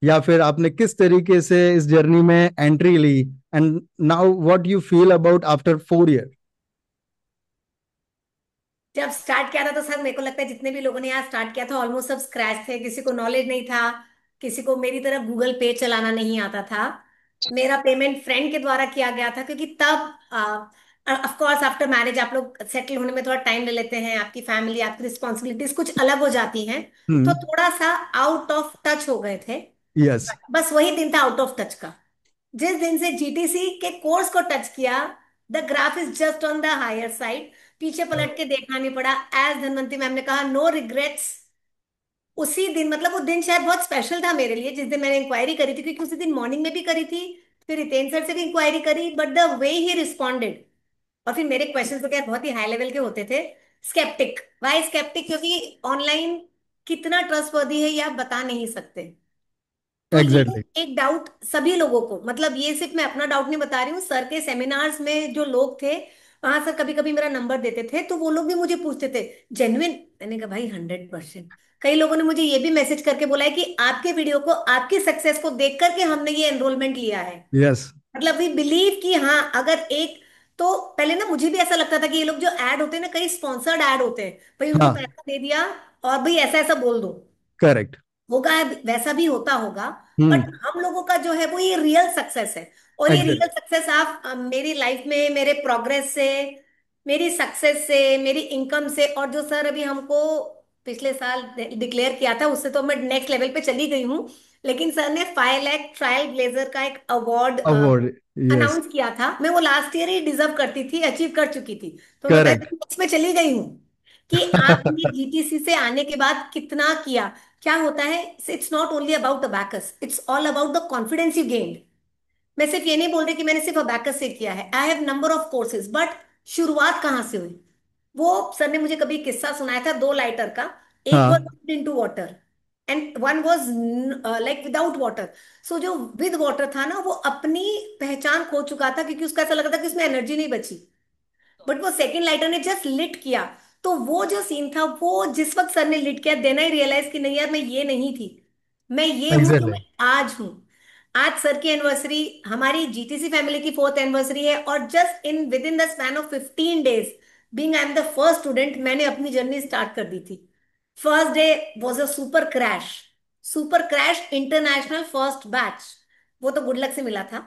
या फिर आपने किस तरीके से इस जर्नी में एंट्री ली, and now what you feel about after 4 year? जब स्टार्ट किया था तो सर मेरे को लगता है जितने भी लोगों ने यहाँ स्टार्ट किया था ऑलमोस्ट सब स्क्रैच थे, किसी को नॉलेज नहीं था, किसी को मेरी तरह गूगल पे चलाना नहीं आता था। मेरा पेमेंट फ्रेंड के द्वारा किया गया था, क्योंकि तब ऑफ कोर्स आफ्टर मैरिज आप लोग सेटल होने में थोड़ा टाइम ले लेते हैं, आपकी फैमिली आपकी रिस्पॉन्सिबिलिटीज कुछ अलग हो जाती हैं, तो हम्म। थोड़ा सा आउट ऑफ टच हो गए थे। यस। बस वही दिन था आउट ऑफ टच का। जिस दिन से जीटीसी के कोर्स को टच किया, the graph is just on the higher side. पीछे पलट के देखना नहीं पड़ा। एज धनवंती मैम ने कहा, नो रिग्रेट्स। उसी दिन, मतलब वो दिन शायद बहुत स्पेशल था मेरे लिए, जिस दिन मैंने इंक्वायरी करी थी, क्योंकि उसी दिन मॉर्निंग में भी करी थी, फिर रितेन सर से भी इंक्वायरी करी, but the way he responded. और फिर मेरे क्वेश्चन तो क्या बहुत ही हाई लेवल के होते थे। Sceptical, why sceptical? क्योंकि ऑनलाइन कितना ट्रस्टवर्दी है ये आप बता नहीं सकते। तो ये एग्जैक्टली। एक डाउट सभी लोगों को, मतलब ये सिर्फ मैं अपना डाउट नहीं बता रही हूँ, सर के सेमिनार्स में जो लोग थे वहां सर कभी कभी मेरा नंबर देते थे, तो वो लोग भी मुझे पूछते थे जेन्युइन। मैंने कहा भाई 100%। कई लोगों ने मुझे ये भी मैसेज करके बोला है कि आपके वीडियो को, आपकी सक्सेस को देख करके हमने ये एनरोलमेंट लिया है। यस। मतलब वी बिलीव कि हाँ, अगर एक, तो पहले ना मुझे भी ऐसा लगता था कि ये लोग जो ऐड होते हैं ना, कई स्पॉन्सर्ड ऐड होते हैं, भाई उनको हाँ। पैसा दे दिया और भाई ऐसा ऐसा बोल दो। करेक्ट। होगा, वैसा भी होता होगा। हम्म। बट हम लोगों का जो है वो ये रियल सक्सेस है। और ये रियल एग्जैक्टली। सक्सेस आप मेरी लाइफ में, मेरे प्रोग्रेस से, मेरी सक्सेस से, मेरी इनकम से, और जो सर अभी हमको पिछले साल डिक्लेयर किया था उससे तो मैं नेक्स्ट लेवल पे चली गई हूँ। लेकिन सर ने 5 लाख ट्रायल ब्लेजर का एक अवार्ड अवार्ड। यस। अनाउंस किया था। मैं वो लास्ट ईयर ही डिजर्व करती थी, अचीव कर चुकी थी। तो मैं करेक्ट। वैसे उसमें चली गई हूँ कि आपने जीटीसी से आने के बाद कितना किया। क्या होता है, it's not only about abacus, it's all about the confidence you gained. मैं सिर्फ ये नहीं बोल रही कि मैंने सिर्फ अबैकस से किया है, I have number of courses, but शुरुआत कहाँ से हुई? वो सर ने मुझे कभी किस्सा सुनाया था, 2 लाइटर का। एक हाँ। Was into water and one was like without water. So जो विद वाटर था ना, वो अपनी पहचान खो चुका था, क्योंकि उसका ऐसा लगा था कि उसमें एनर्जी नहीं बची। बट वो सेकंड लाइटर ने जस्ट लिट किया। तो वो जो सीन था, वो जिस वक्त सर ने लिट किया, देना ही रियलाइज कि नहीं यार, मैं ये नहीं थी, मैं ये हूं जो एग्जैक्टली। मैं आज हूं। आज सर की एनिवर्सरी, हमारी जीटीसी फैमिली की 4th एनिवर्सरी है, और just in with in the span of 15 days, being I am the first student, मैंने अपनी जर्नी स्टार्ट कर दी थी। First day was a super crash. Super crash international first batch. वो तो good luck से मिला था,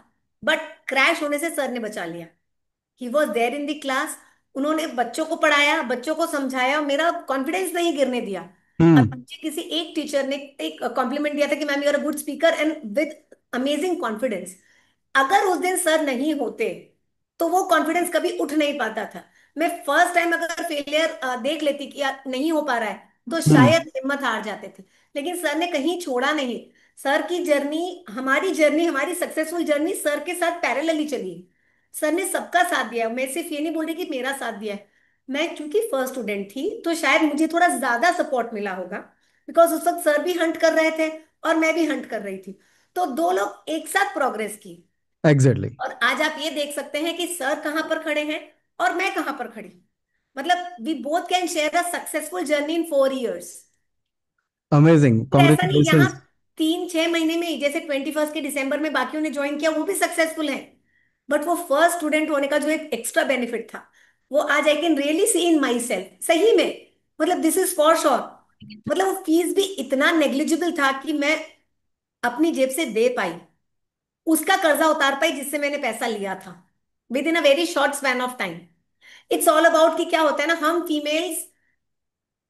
बट क्रैश होने से सर ने बचा लिया। He was there in the class. उन्होंने बच्चों को पढ़ाया, बच्चों को समझाया, मेरा कॉन्फिडेंस नहीं गिरने दिया। और हम्म। मुझे किसी एक टीचर ने एक कॉम्प्लीमेंट दिया था कि ma'am you are a good speaker and with amazing confidence. अगर उस दिन सर नहीं होते तो वो कॉन्फिडेंस कभी उठ नहीं पाता था। मैं फर्स्ट टाइम अगर फेलियर देख लेती कि यार नहीं हो पा रहा है, तो हम्म। शायद हिम्मत हार जाते थे। लेकिन सर ने कहीं छोड़ा नहीं। सर की जर्नी, हमारी सक्सेसफुल जर्नी सर के साथ पैरेलली चली। सर ने सबका साथ दिया। मैं सिर्फ ये नहीं बोल रही कि मेरा साथ दिया है। मैं क्योंकि फर्स्ट स्टूडेंट थी तो शायद मुझे थोड़ा ज्यादा सपोर्ट मिला होगा, बिकॉज उस वक्त सर भी हंट कर रहे थे और मैं भी हंट कर रही थी। तो दो लोग एक साथ प्रोग्रेस की। एग्जैक्टली। और आज आप ये देख सकते हैं कि सर कहाँ पर खड़े हैं और मैं कहाँ पर खड़ी हूँ। मतलब we both can share a successful journey in 4 years. Amazing, और ऐसा नहीं यहाँ कॉन्ग्रेचुलेशंस। 3-6 महीने में ही, जैसे 21 के दिसंबर में बाकियों ने ज्वाइन किया वो भी सक्सेसफुल है। बट वो फर्स्ट स्टूडेंट होने का जो एक एक्स्ट्रा बेनिफिट था, वो आज I can really see in my self, सही में। मतलब दिस इज फॉर श्योर। मतलब वो फीस भी इतना नेग्लिजिबल था कि मैं अपनी जेब से दे पाई, उसका कर्जा उतार पाई जिससे मैंने पैसा लिया था, with in a very short span of time. It's all about कि क्या होता है ना, हम फीमेल्स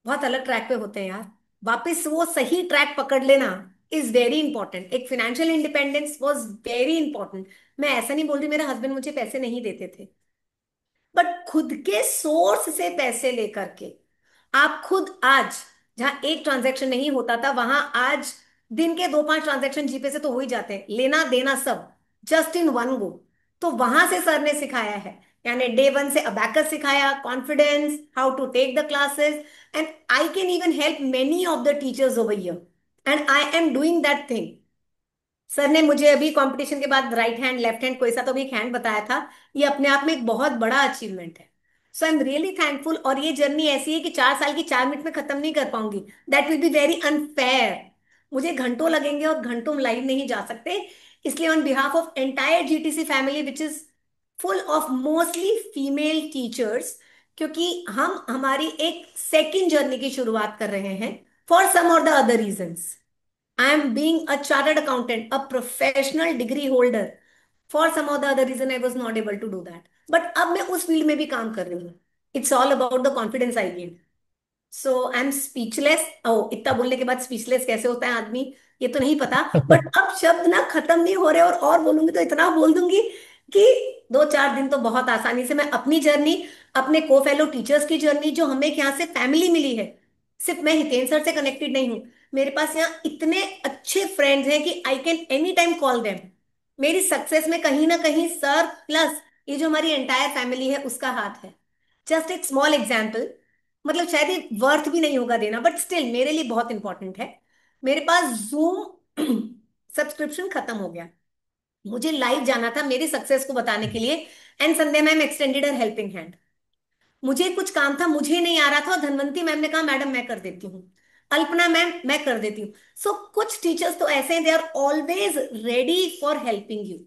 बहुत अलग ट्रैक पे होते हैं यार। वापस वो सही ट्रैक पकड़ लेना इज वेरी इंपॉर्टेंट। एक financial independence was very important. मैं ऐसा नहीं बोल रही मेरे हस्बैंड मुझे पैसे नहीं देते थे, बट खुद के सोर्स से पैसे लेकर के आप खुद आज, जहां एक ट्रांजैक्शन नहीं होता था, वहां आज दिन के 2-5 ट्रांजैक्शन जीपे से तो हो ही जाते हैं, लेना देना सब जस्ट इन वन गो। तो वहां से सर ने सिखाया है, यानी डे 1 से अबैकस सिखाया, confidence, how to take the classes, and I can even help many of the teachers over here, and I am doing that thing. Sir ने मुझे अभी कंपटीशन के बाद राइट हैंड लेफ्ट हैंड कोई सा तो भी एक हैंड बताया था, ये अपने आप में एक बहुत बड़ा अचीवमेंट है। सो आई एम रियली थैंकफुल। और ये जर्नी ऐसी है कि 4 साल की 4 मिनट में खत्म नहीं कर पाऊंगी, that will be very unfair. मुझे घंटों लगेंगे और घंटों हम लाइव नहीं जा सकते। इसलिए on behalf of entire GTC family which is full of mostly female teachers, क्योंकि हम हमारी एक सेकेंड जर्नी की शुरुआत कर रहे हैं for some or the other reasons. I am being a chartered accountant, a professional degree holder. For some or the other reason I was not able to do that, but अब मैं उस field में भी काम कर रही हूँ। It's all about the confidence I gain. So I am speechless. ओ, इतना बोलने के बाद स्पीचलेस कैसे होता है आदमी, ये तो नहीं पता। बट अब शब्द ना खत्म नहीं हो रहे, और बोलूंगी तो इतना बोल दूंगी कि 2-4 दिन तो बहुत आसानी से मैं अपनी जर्नी, अपने को फेलो टीचर्स की जर्नी, जो हमें यहाँ से फैमिली मिली है। सिर्फ मैं हितेन सर से कनेक्टेड नहीं हूँ, मेरे पास यहाँ इतने अच्छे फ्रेंड्स हैं कि I can any time call them. मेरी सक्सेस में कहीं ना कहीं सर प्लस ये जो हमारी एंटायर फैमिली है उसका हाथ है। जस्ट एक स्मॉल एग्जाम्पल, मतलब शायद ये वर्थ भी नहीं होगा देना, बट स्टिल मेरे लिए बहुत इंपॉर्टेंट है। मेरे पास जूम सब्सक्रिप्शन खत्म हो गया, मुझे लाइव जाना था मेरी सक्सेस को बताने के लिए, and Sandhya ma'am extended her helping hand. मुझे कुछ काम था, मुझे नहीं आ रहा था, और धनवंती मैम ने कहा मैडम मैं कर देती हूँ, अल्पना मैम मैं कर देती हूँ। सो कुछ टीचर्स तो ऐसे हैं, they are always ready for helping you,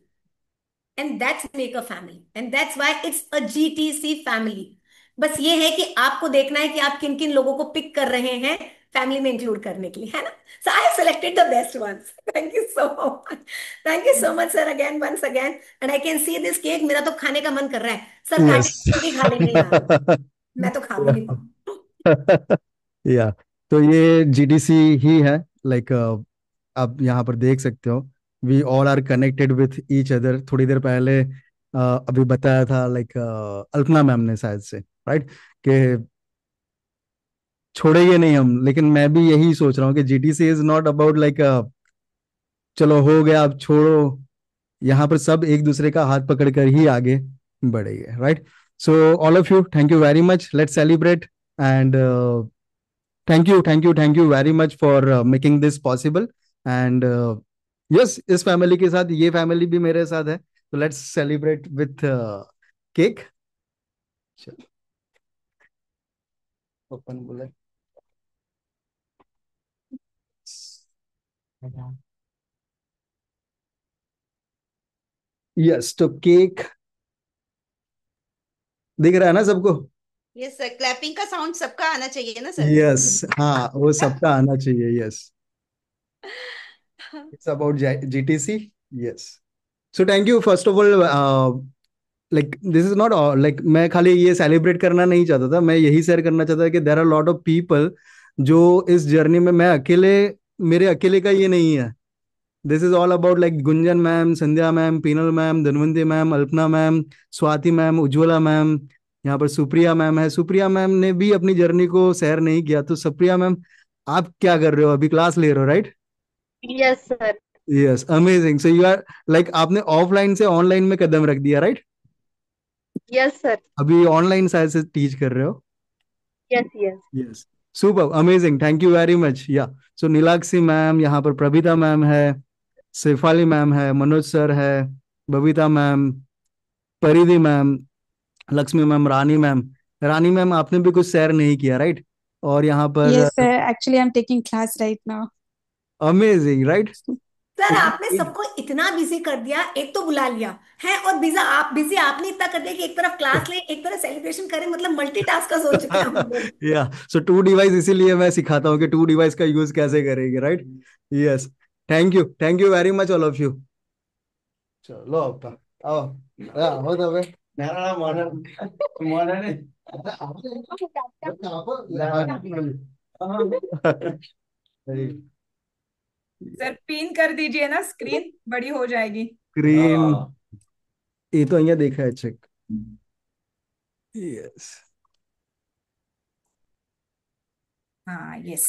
and that's make a family, and that's why it's a GTC family. बस ये है कि आपको देखना है कि आप किन किन लोगों को पिक कर रहे हैं फैमिली में इंक्लूड करने के लिए, है ना। So I have selected the best ones. Thank you so much, thank you so much sir, again once again. And I can see this cake, मेरा तो खाने का मन कर रहा है सर, यस। काटे जल्दी खा लेंगे यार, मैं तो खा भी नहीं पाऊँ। या, तो ये जीटीसी ही है। लाइक आप यहाँ पर देख सकते हो, we all are connected with each other. थोड़ी देर पहले अभी बताया था, लाइक अल्पना मैम ने शायद से, राइट, कि छोड़ेंगे नहीं हम। लेकिन मैं भी यही सोच रहा हूँ कि GTC is not about like चलो हो गया अब छोड़ो। यहाँ पर सब एक दूसरे का हाथ पकड़ कर ही आगे बढ़ेंगे, right. So all of you, thank you very much, let's celebrate. And thank you very much for making this possible. And yes, इस फैमिली के साथ ये फैमिली भी मेरे साथ है, तो let's celebrate with cake. Open बोले। यस, तो केक दिख रहा है ना सबको? यस सर, क्लैपिंग का साउंड सबका आना चाहिए ना सर। यस, हाँ, वो सबका आना चाहिए। Yes, it's about GTC. Yes, so thank you first of all. Like this is not like मैं खाली ये सेलिब्रेट करना नहीं चाहता था, मैं यही शेयर करना चाहता था कि there are lot of people जो इस जर्नी में, मैं अकेले, मेरे अकेले का ये नहीं है। This is all about like Gunjan ma'am, Sandhya ma'am, Pinal ma'am, Dhanwanti ma'am, Alpana ma'am, Swati ma'am, Ujjwala ma'am, यहाँ पर सुप्रिया मैम है। सुप्रिया मैम ने भी अपनी जर्नी को शेयर नहीं किया, तो सुप्रिया मैम आप क्या कर रहे हो? अभी क्लास ले रहे हो, right? Yes sir. Yes, amazing. So you are like आपने ऑफलाइन से ऑनलाइन में कदम रख दिया, राइट? Yes sir. अभी ऑनलाइन शायद से टीच कर रहे हो। Yes yes. Yes, super, amazing, thank you very much. Yeah, so Neelakshi ma'am, यहाँ पर प्रभिता मैम है, शेफाली मैम है, मनोज सर है, बबीता मैम, परिधि मैम, लक्ष्मी मैम, रानी मैम। रानी मैम आपने भी कुछ शेयर नहीं किया, राइट? और यहाँ पर Yes, sir. Actually, I'm taking class right now. Amazing, right? Sir आपने सबको इतना बिजी कर दिया, एक तो बुला लिया है, और बिजी आपने इतना कर दिया कि एक तरफ क्लास ले एक तरफ सेलिब्रेशन करें, मतलब मल्टीटास्क का सोच चुके हैं हम लोग। या, सो टू डिवाइस, इसीलिए मैं सिखाता हूँ कि टू डिवाइस का यूज कैसे करेंगे, right? Yes, thank you very much all of you. चलो अब आओ, हो तबे ना मॉडर्न मॉडर्न सर पिन कर दीजिए ना, स्क्रीन बड़ी हो जाएगी। स्क्रीन ये तो અહીંયા દેખાય છે। यस, हाँ यस।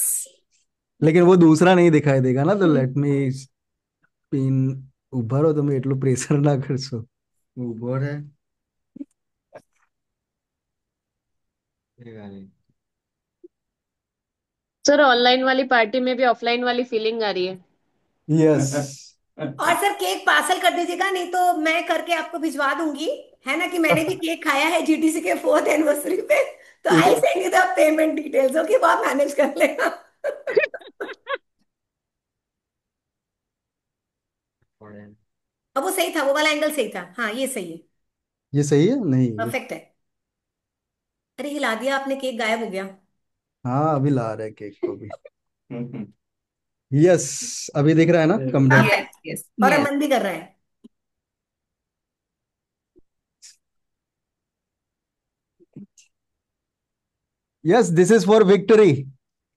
लेकिन वो दूसरा नहीं दिखाई देगा ना, तो लेट मी पिन। ઉભા રહો, તમે એટલું પ્રેશર ના કરશો। ઉભો રહે। सर ऑनलाइन वाली पार्टी में भी ऑफलाइन वाली फीलिंग आ रही है। यस, और सर केक पार्सल कर दीजिएगा, नहीं तो मैं करके आपको भिजवा दूंगी। है ना, कि मैंने भी केक खाया है जीटीसी के 4th एनिवर्सरी पे, तो I send you the payment details, okay, वो आप मैनेज कर लेना। अब वो सही था, वो वाला एंगल सही था, हाँ ये सही है, ये सही है नहीं? परफेक्ट है। अरे हिला दिया आपने, केक गायब हो गया। हाँ अभी ला रहे केक को भी। यस, अभी दिख रहा है ना कंप्लीट? यस यस और अब यस। मन भी कर रहा है। Yes, this is for victory.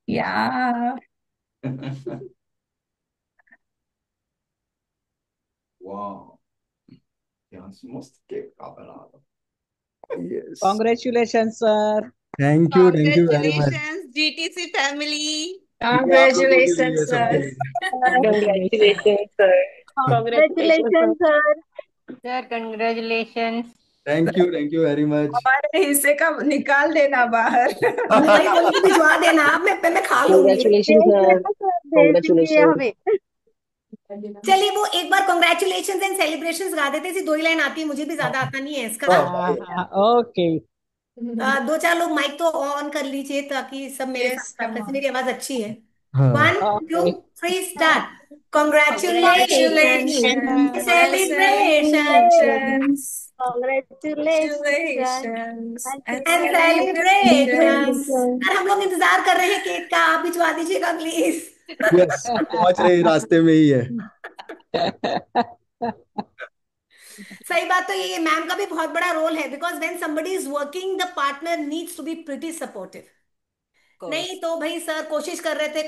Yeah yes, Congratulations, sir. Thank you very much. Congratulations GTC family. ये आप लोगों के Congratulations, लिए, सबके sir. लिए। Congratulations, sir. Congratulations, sir. Congratulations, sir. Sir, congratulations. Thank you very much. हमारे हिस्से का निकाल देना बाहर। मैं वही बोल के भिजवा देना, आप मैं खा लूंगी। Congratulations, sir. भेज दीजिए Congratulations. हमें। चलिए वो एक बार कॉन्ग्रेचुलेशन एंड सेलिब्रेशंस गा देते, ऐसी 2 ही लाइन आती है, मुझे भी ज्यादा आता नहीं है इसका ना। हाँ, ओके। 2-4 लोग माइक तो ऑन कर लीजिए ताकि सब मेरे Yes, साथ, come वैसे on. मेरी आवाज अच्छी है। हाँ 1 2 okay. 3 start. Congratulation, Congratulations and celebration celebrations. Congratulations. Congratulations and and celebration. celebrations. Sir हम लोग इंतजार कर रहे हैं केक का, आप भिजवा दीजिएगा प्लीज। यस, पहुंच रही, रास्ते में ही है। सही बात तो ये मैम का भी बहुत बड़ा रोल है, because when somebody is working the partner needs to be pretty supportive. नहीं तो भाई सर कोशिश कर रहे थे,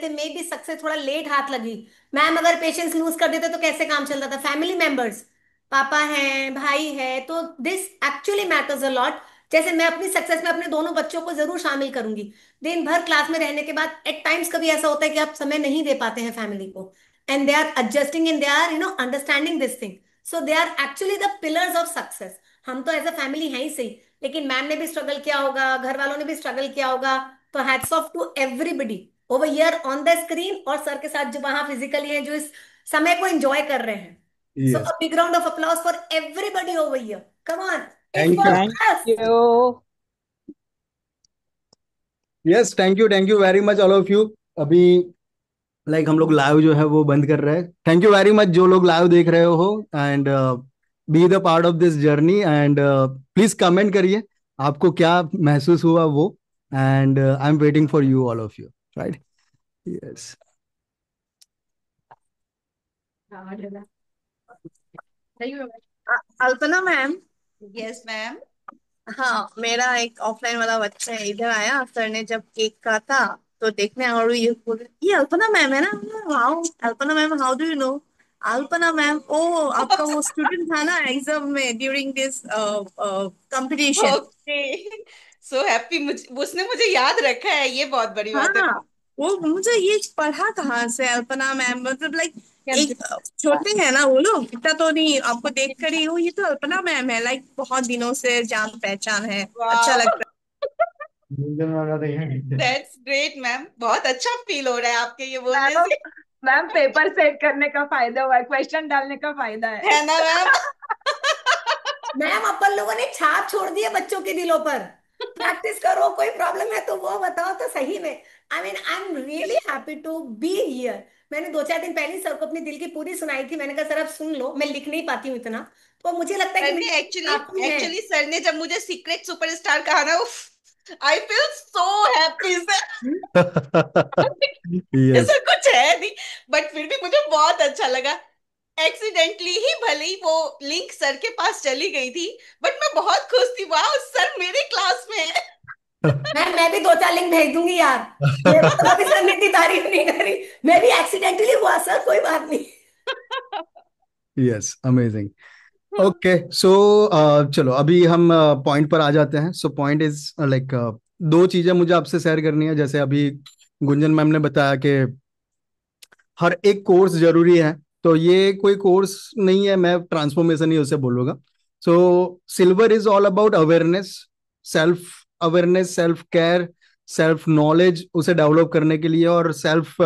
मे बी सक्सेस थोड़ा लेट हाथ लगी। मैम अगर पेशेंस लूज कर देते तो कैसे काम चलता था। फैमिली मेंबर्स, पापा हैं, भाई है, तो this actually matters a lot. जैसे मैं अपनी सक्सेस में अपने दोनों बच्चों को जरूर शामिल करूंगी। दिन भर क्लास में रहने के बाद एट टाइम्स कभी ऐसा होता है कि आप समय नहीं दे पाते हैं फैमिली को, and they are adjusting and they are understanding this thing. So they are actually the pillars of success. हम तो एज अ फैमिली हैं ही सही, लेकिन मैम ने भी स्ट्रगल किया होगा, घर वालों ने भी स्ट्रगल किया होगा। तो hats off to everybody over here on the screen, और सर के साथ जो वहां फिजिकली हैं, जो इस समय को एंजॉय कर रहे हैं। So yes, a big round of applause for everybody over here, come on, it's thank for you. Thank us. You. Yes, thank you very much all of you. अभी हम लोग लाइव जो है वो बंद कर रहे हैं। थैंक यू वेरी मच जो लोग लाइव देख रहे हो, and B the part of this journey, and please comment करिए आपको क्या महसूस हुआ वो, and I am waiting for you all of you, right? Yes, Alpana ma'am. Yes ma'am. हाँ, मेरा एक ऑफलाइन वाला बच्चा है, इधर आया, सर ने जब केक काटा तो देखने, और ये बोले ये अल्पना मैम है ना। Wow, Alpana ma'am, how do you know? Alpana ma'am, ओ आपका वो स्टूडेंट था ना एग्जाम में during this competition. Okay, so happy, मुझे उसने मुझे याद रखा है, ये बहुत बड़ी बात है। हाँ, वो मुझे ये पढ़ा कहाँ से अल्पना मैम, मतलब एक छोटे हैं ना वो लोग, इतना तो नहीं, आपको देख कर ही, ये तो अल्पना मैम है, बहुत दिनों से जान पहचान है, अच्छा वाह, लगता दैट्स ग्रेट मैम, बहुत अच्छा फील हो रहा है आपके ये बोलने मैम, से। मैम पेपर सेट करने का फायदा हुआ है, क्वेश्चन डालने का फायदा है। है ना मैम? मैम अपन लोगों ने छाप छोड़ दी है बच्चों के दिलों पर। प्रैक्टिस करो, कोई प्रॉब्लम है तो वो बताओ तो सही में। I am really happy to be here. मैंने 2-4 दिन पहले ही सर को अपनी दिल की पूरी सुनाई थी, मैंने कहा सर अब सुन लो, मैं लिख नहीं पाती हूँ इतना, तो मुझे लगता है कि सर ने मेरी एक्चुअली काफी है। एक्चुअली सर ने जब मुझे सीक्रेट सुपरस्टार कहा ना, I feel so happy sir. Yes, ऐसा कुछ है नहीं, बट फिर भी मुझे बहुत अच्छा लगा। एक्सीडेंटली ही भले ही वो लिंक सर के पास चली गई थी, बट मैं बहुत खुश थी, वाह सर मेरे क्लास में है। मैं भी 2-4 लिंक भेज दूंगी यार। मेरे को तो कभी सर ने इतनी तारीफ नहीं करी। मैं भी एक्सीडेंटली हुआ सर, कोई बात नहीं। Yes, amazing. ओके, सो चलो अभी हम पॉइंट पर आ जाते हैं। सो पॉइंट इज दो चीजें मुझे आपसे शेयर करनी है। जैसे अभी गुंजन मैम ने बताया कि हर एक कोर्स जरूरी है, तो ये कोई कोर्स नहीं है, मैं ट्रांसफॉर्मेशन ही उसे बोलूंगा। So silver is all about awareness, self awareness, self care, self knowledge उसे डेवलप करने के लिए, और सेल्फ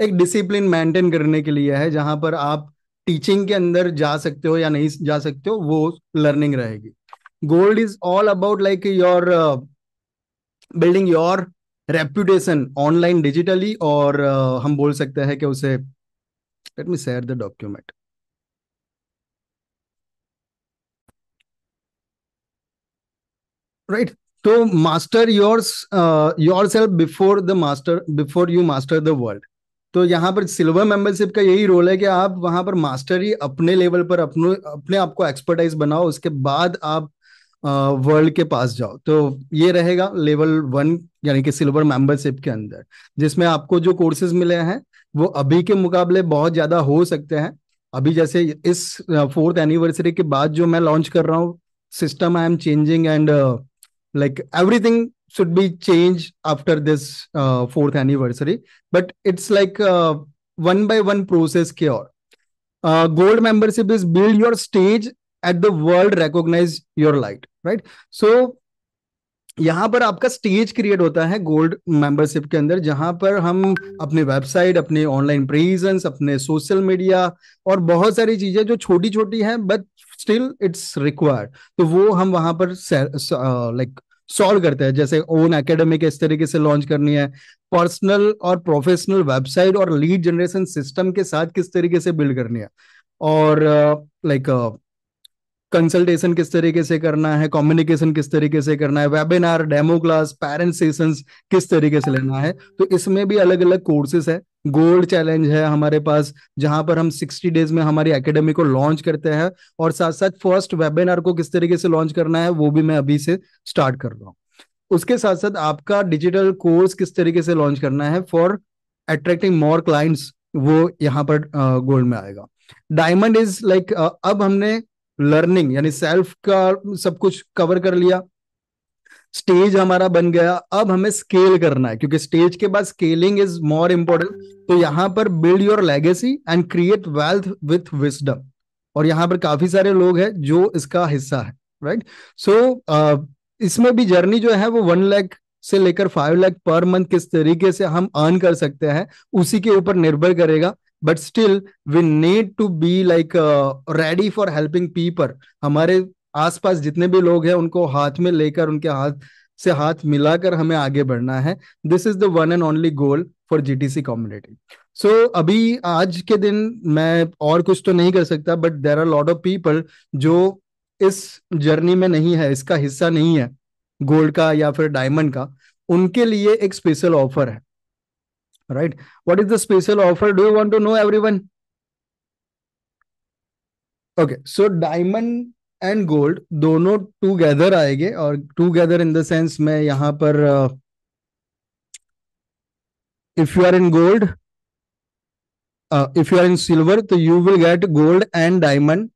एक डिसिप्लिन मेंटेन करने के लिए है, जहां पर आप टीचिंग के अंदर जा सकते हो या नहीं जा सकते हो, वो लर्निंग रहेगी। Gold is all about like your building your reputation online digitally, और हम बोल सकते हैं कि उसे, let me share the document. Right, तो master yourself before you master the world. तो यहाँ पर सिल्वर मेंबरशिप का यही रोल है कि आप वहां पर मास्टरी अपने लेवल पर अपने आप को एक्सपर्टाइज बनाओ, उसके बाद आप वर्ल्ड के पास जाओ। तो ये रहेगा लेवल 1 यानी कि सिल्वर मेंबरशिप के अंदर, जिसमें आपको जो कोर्सेज मिले हैं वो अभी के मुकाबले बहुत ज्यादा हो सकते हैं। अभी जैसे इस 4th एनिवर्सरी के बाद जो मैं लॉन्च कर रहा हूँ system, I am changing and like everything should be changed after this 4th anniversary, but it's like one by one process cure. Gold membership is build your stage at the world recognize your light, right? So यहाँ पर आपका stage create होता है gold membership के अंदर, जहां पर हम अपने वेबसाइट, अपने ऑनलाइन प्रेजेंस, अपने सोशल मीडिया और बहुत सारी चीजें जो छोटी छोटी हैं बट स्टिल इट्स रिक्वायर्ड, तो वो हम वहां पर लाइक सॉल्व करते हैं। जैसे ओन एकेडमी किस तरीके से लॉन्च करनी है, पर्सनल और प्रोफेशनल वेबसाइट और लीड जनरेशन सिस्टम के साथ किस तरीके से बिल्ड करनी है, और लाइक कंसल्टेशन किस तरीके से करना है, कम्युनिकेशन किस तरीके से करना है, webinar, demo class, parent sessions किस तरीके से लेना है। तो इसमें भी अलग अलग कोर्सेस है। गोल्ड चैलेंज है हमारे पास, जहां पर हम 60 डेज में हमारी एकेडमी को लॉन्च करते हैं, और साथ साथ फर्स्ट वेबिनार को किस तरीके से लॉन्च करना है वो भी मैं अभी से स्टार्ट कर रहा हूँ। उसके साथ साथ आपका डिजिटल कोर्स किस तरीके से लॉन्च करना है फॉर अट्रैक्टिंग मोर क्लाइंट्स, वो यहाँ पर गोल्ड में आएगा। डायमंड इज लाइक अब हमने लर्निंग यानी सेल्फ का सब कुछ कवर कर लिया, स्टेज हमारा बन गया, अब हमें स्केल करना है, क्योंकि स्टेज के बाद स्केलिंग इज मोर इंपॉर्टेंट। तो यहां पर build your legacy and create wealth with wisdom, और यहां पर काफी सारे लोग हैं जो इसका हिस्सा है, राइट? सो इसमें भी जर्नी जो है वो 1 लाख से लेकर 5 लाख पर मंथ किस तरीके से हम अर्न कर सकते हैं उसी के ऊपर निर्भर करेगा। But still we need to be like ready for helping people. हमारे आसपास जितने भी लोग हैं उनको हाथ में लेकर, उनके हाथ से हाथ मिलाकर हमें आगे बढ़ना है। This is the one and only goal for GTC community. So अभी आज के दिन मैं और कुछ तो नहीं कर सकता, but there are lot of people जो इस जर्नी में नहीं है, इसका हिस्सा नहीं है गोल्ड का या फिर डायमंड का, उनके लिए एक स्पेशल ऑफर है, right? What is the special offer? Do you want to know everyone? Okay, so diamond and gold दोनों टूगेदर आएंगे, और टूगेदर इन द सेंस में यहां पर if you are in gold, if you are in silver, तो you will get gold and diamond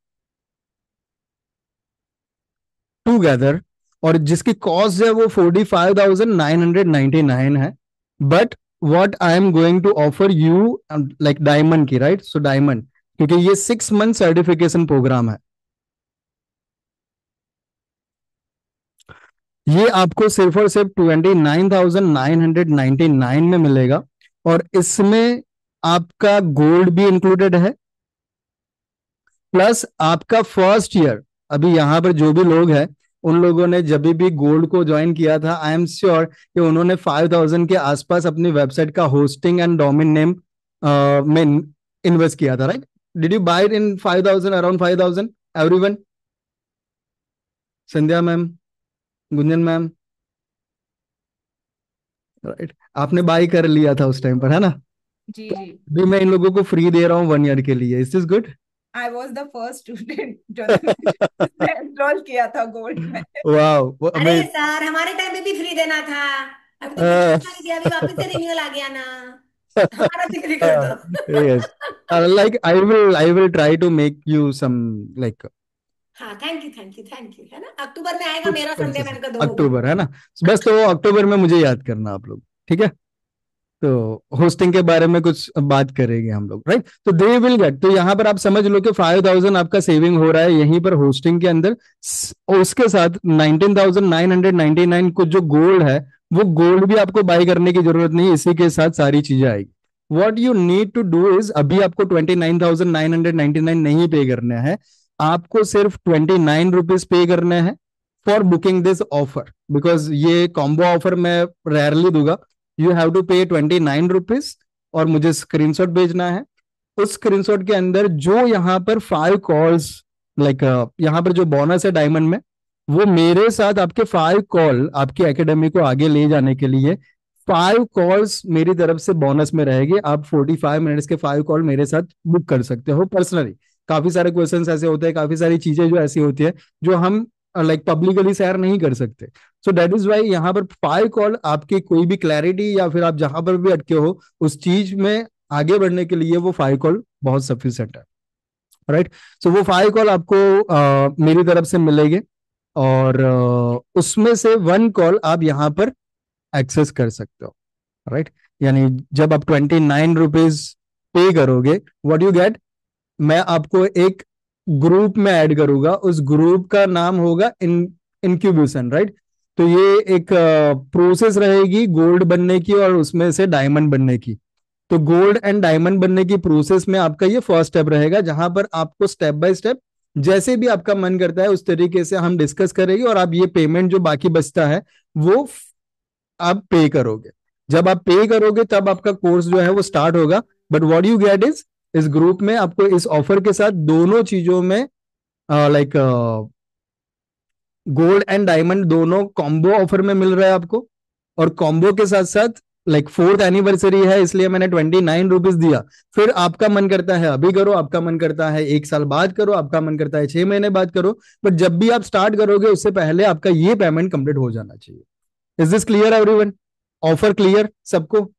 together, और जिसकी cost है वो 45,999 है। But what I am going to offer you like diamond की, राइट? सो डायमंड, क्योंकि ये 6 month certification program है, ये आपको सिर्फ और सिर्फ 29,999 में मिलेगा, और इसमें आपका गोल्ड भी इंक्लूडेड है, प्लस आपका फर्स्ट ईयर। अभी यहाँ पर जो भी लोग हैं उन लोगों ने जब भी गोल्ड को ज्वाइन किया था, आई एम श्योर कि उन्होंने 5,000 के आसपास अपनी वेबसाइट का होस्टिंग एंड डोमेन नेम में इन्वेस्ट किया था, right? Did you buy it in 5,000, around 5,000 everyone? Sandhya ma'am, Gunjan ma'am, right? आपने बाय कर लिया था उस टाइम पर, है ना? जी तो जी। अभी मैं इन लोगों को फ्री दे रहा हूँ 1 ईयर के लिए। Is this good? I was the first student जो एनरोल किया था गोल्ड में। वाओ, अरे सर, हमारे टाइम पे भी फ्री देना था, अभी तो दिया, अभी वापस से रिन्यूअल आ गया ना, हमारा भी फ्री कर दो। yes, like I will try to make you some like हाँ, थैंक यू, है ना? अक्टूबर में आएगा मेरा संडे, मैंने कहा दो अक्टूबर, है ना? बस तो अक्टूबर में मुझे याद करना आप लोग, ठीक है? तो होस्टिंग के बारे में कुछ बात करेंगे हम लोग, राइट? तो दे विल गेट, तो यहाँ पर आप समझ लो कि 5,000 आपका सेविंग हो रहा है यहीं पर होस्टिंग के अंदर, और उसके साथ 19,999 को जो गोल्ड है वो गोल्ड भी आपको बाय करने की जरूरत नहीं, इसी के साथ सारी चीजें आएगी। What you need to do is, अभी आपको 29,999 नहीं पे करने हैं, आपको सिर्फ 29 रुपीज पे करने हैं for booking this offer, because ये कॉम्बो ऑफर मैं रेयरली दूंगा. यू हैव टू पे 29 रुपीज और मुझे स्क्रीनशॉट भेजना है. उस स्क्रीनशॉट के अंदर जो यहाँ पर 5 कॉल्स, लाइक यहाँ पर जो बोनस है डायमंड में, वो मेरे साथ आपके 5 कॉल आपकी एकेडमी को आगे ले जाने के लिए 5 कॉल्स मेरी तरफ से बोनस में रहेगी. आप 45 मिनट्स के 5 कॉल मेरे साथ बुक कर सकते हो पर्सनली. काफी सारे क्वेश्चंस ऐसे होते हैं, काफी सारी चीजें जो ऐसी होती है जो हम लाइक पब्लिकली शेयर नहीं कर सकते. सो दैट इज वाई यहाँ पर 5 कॉल आपकी कोई भी क्लैरिटी या फिर आप जहां पर भी अटके हो उस चीज में आगे बढ़ने के लिए वो 5 कॉल बहुत सफिशिएंट है. राइट. सो वो 5 कॉल आपको मेरी तरफ से मिलेंगे और उसमें से 1 कॉल आप यहाँ पर एक्सेस कर सकते हो. राइट. यानी जब आप 29 रुपीज पे करोगे, व्हाट यू गेट, मैं आपको एक ग्रुप में ऐड करूंगा. उस ग्रुप का नाम होगा इनक्यूबेशन. राइट. तो ये एक प्रोसेस रहेगी गोल्ड बनने की और उसमें से डायमंड बनने की. तो गोल्ड एंड डायमंड बनने की प्रोसेस में आपका ये फर्स्ट स्टेप रहेगा, जहां पर आपको स्टेप बाय स्टेप जैसे भी आपका मन करता है उस तरीके से हम डिस्कस करेंगे और आप ये पेमेंट जो बाकी बचता है वो आप पे करोगे. जब आप पे करोगे तब आपका कोर्स जो है वो स्टार्ट होगा. But what you get is, इस ग्रुप में आपको इस ऑफर के साथ दोनों चीजों में लाइक गोल्ड एंड डायमंड दोनों कॉम्बो ऑफर में मिल रहा है आपको. और कॉम्बो के साथ साथ लाइक 4th एनिवर्सरी है इसलिए मैंने 29 रुपीज दिया. फिर आपका मन करता है अभी करो, आपका मन करता है 1 साल बाद करो, आपका मन करता है 6 महीने बाद करो, बट जब भी आप स्टार्ट करोगे उससे पहले आपका ये पेमेंट कंप्लीट हो जाना चाहिए. Is this clear everyone? Offer clear सबको?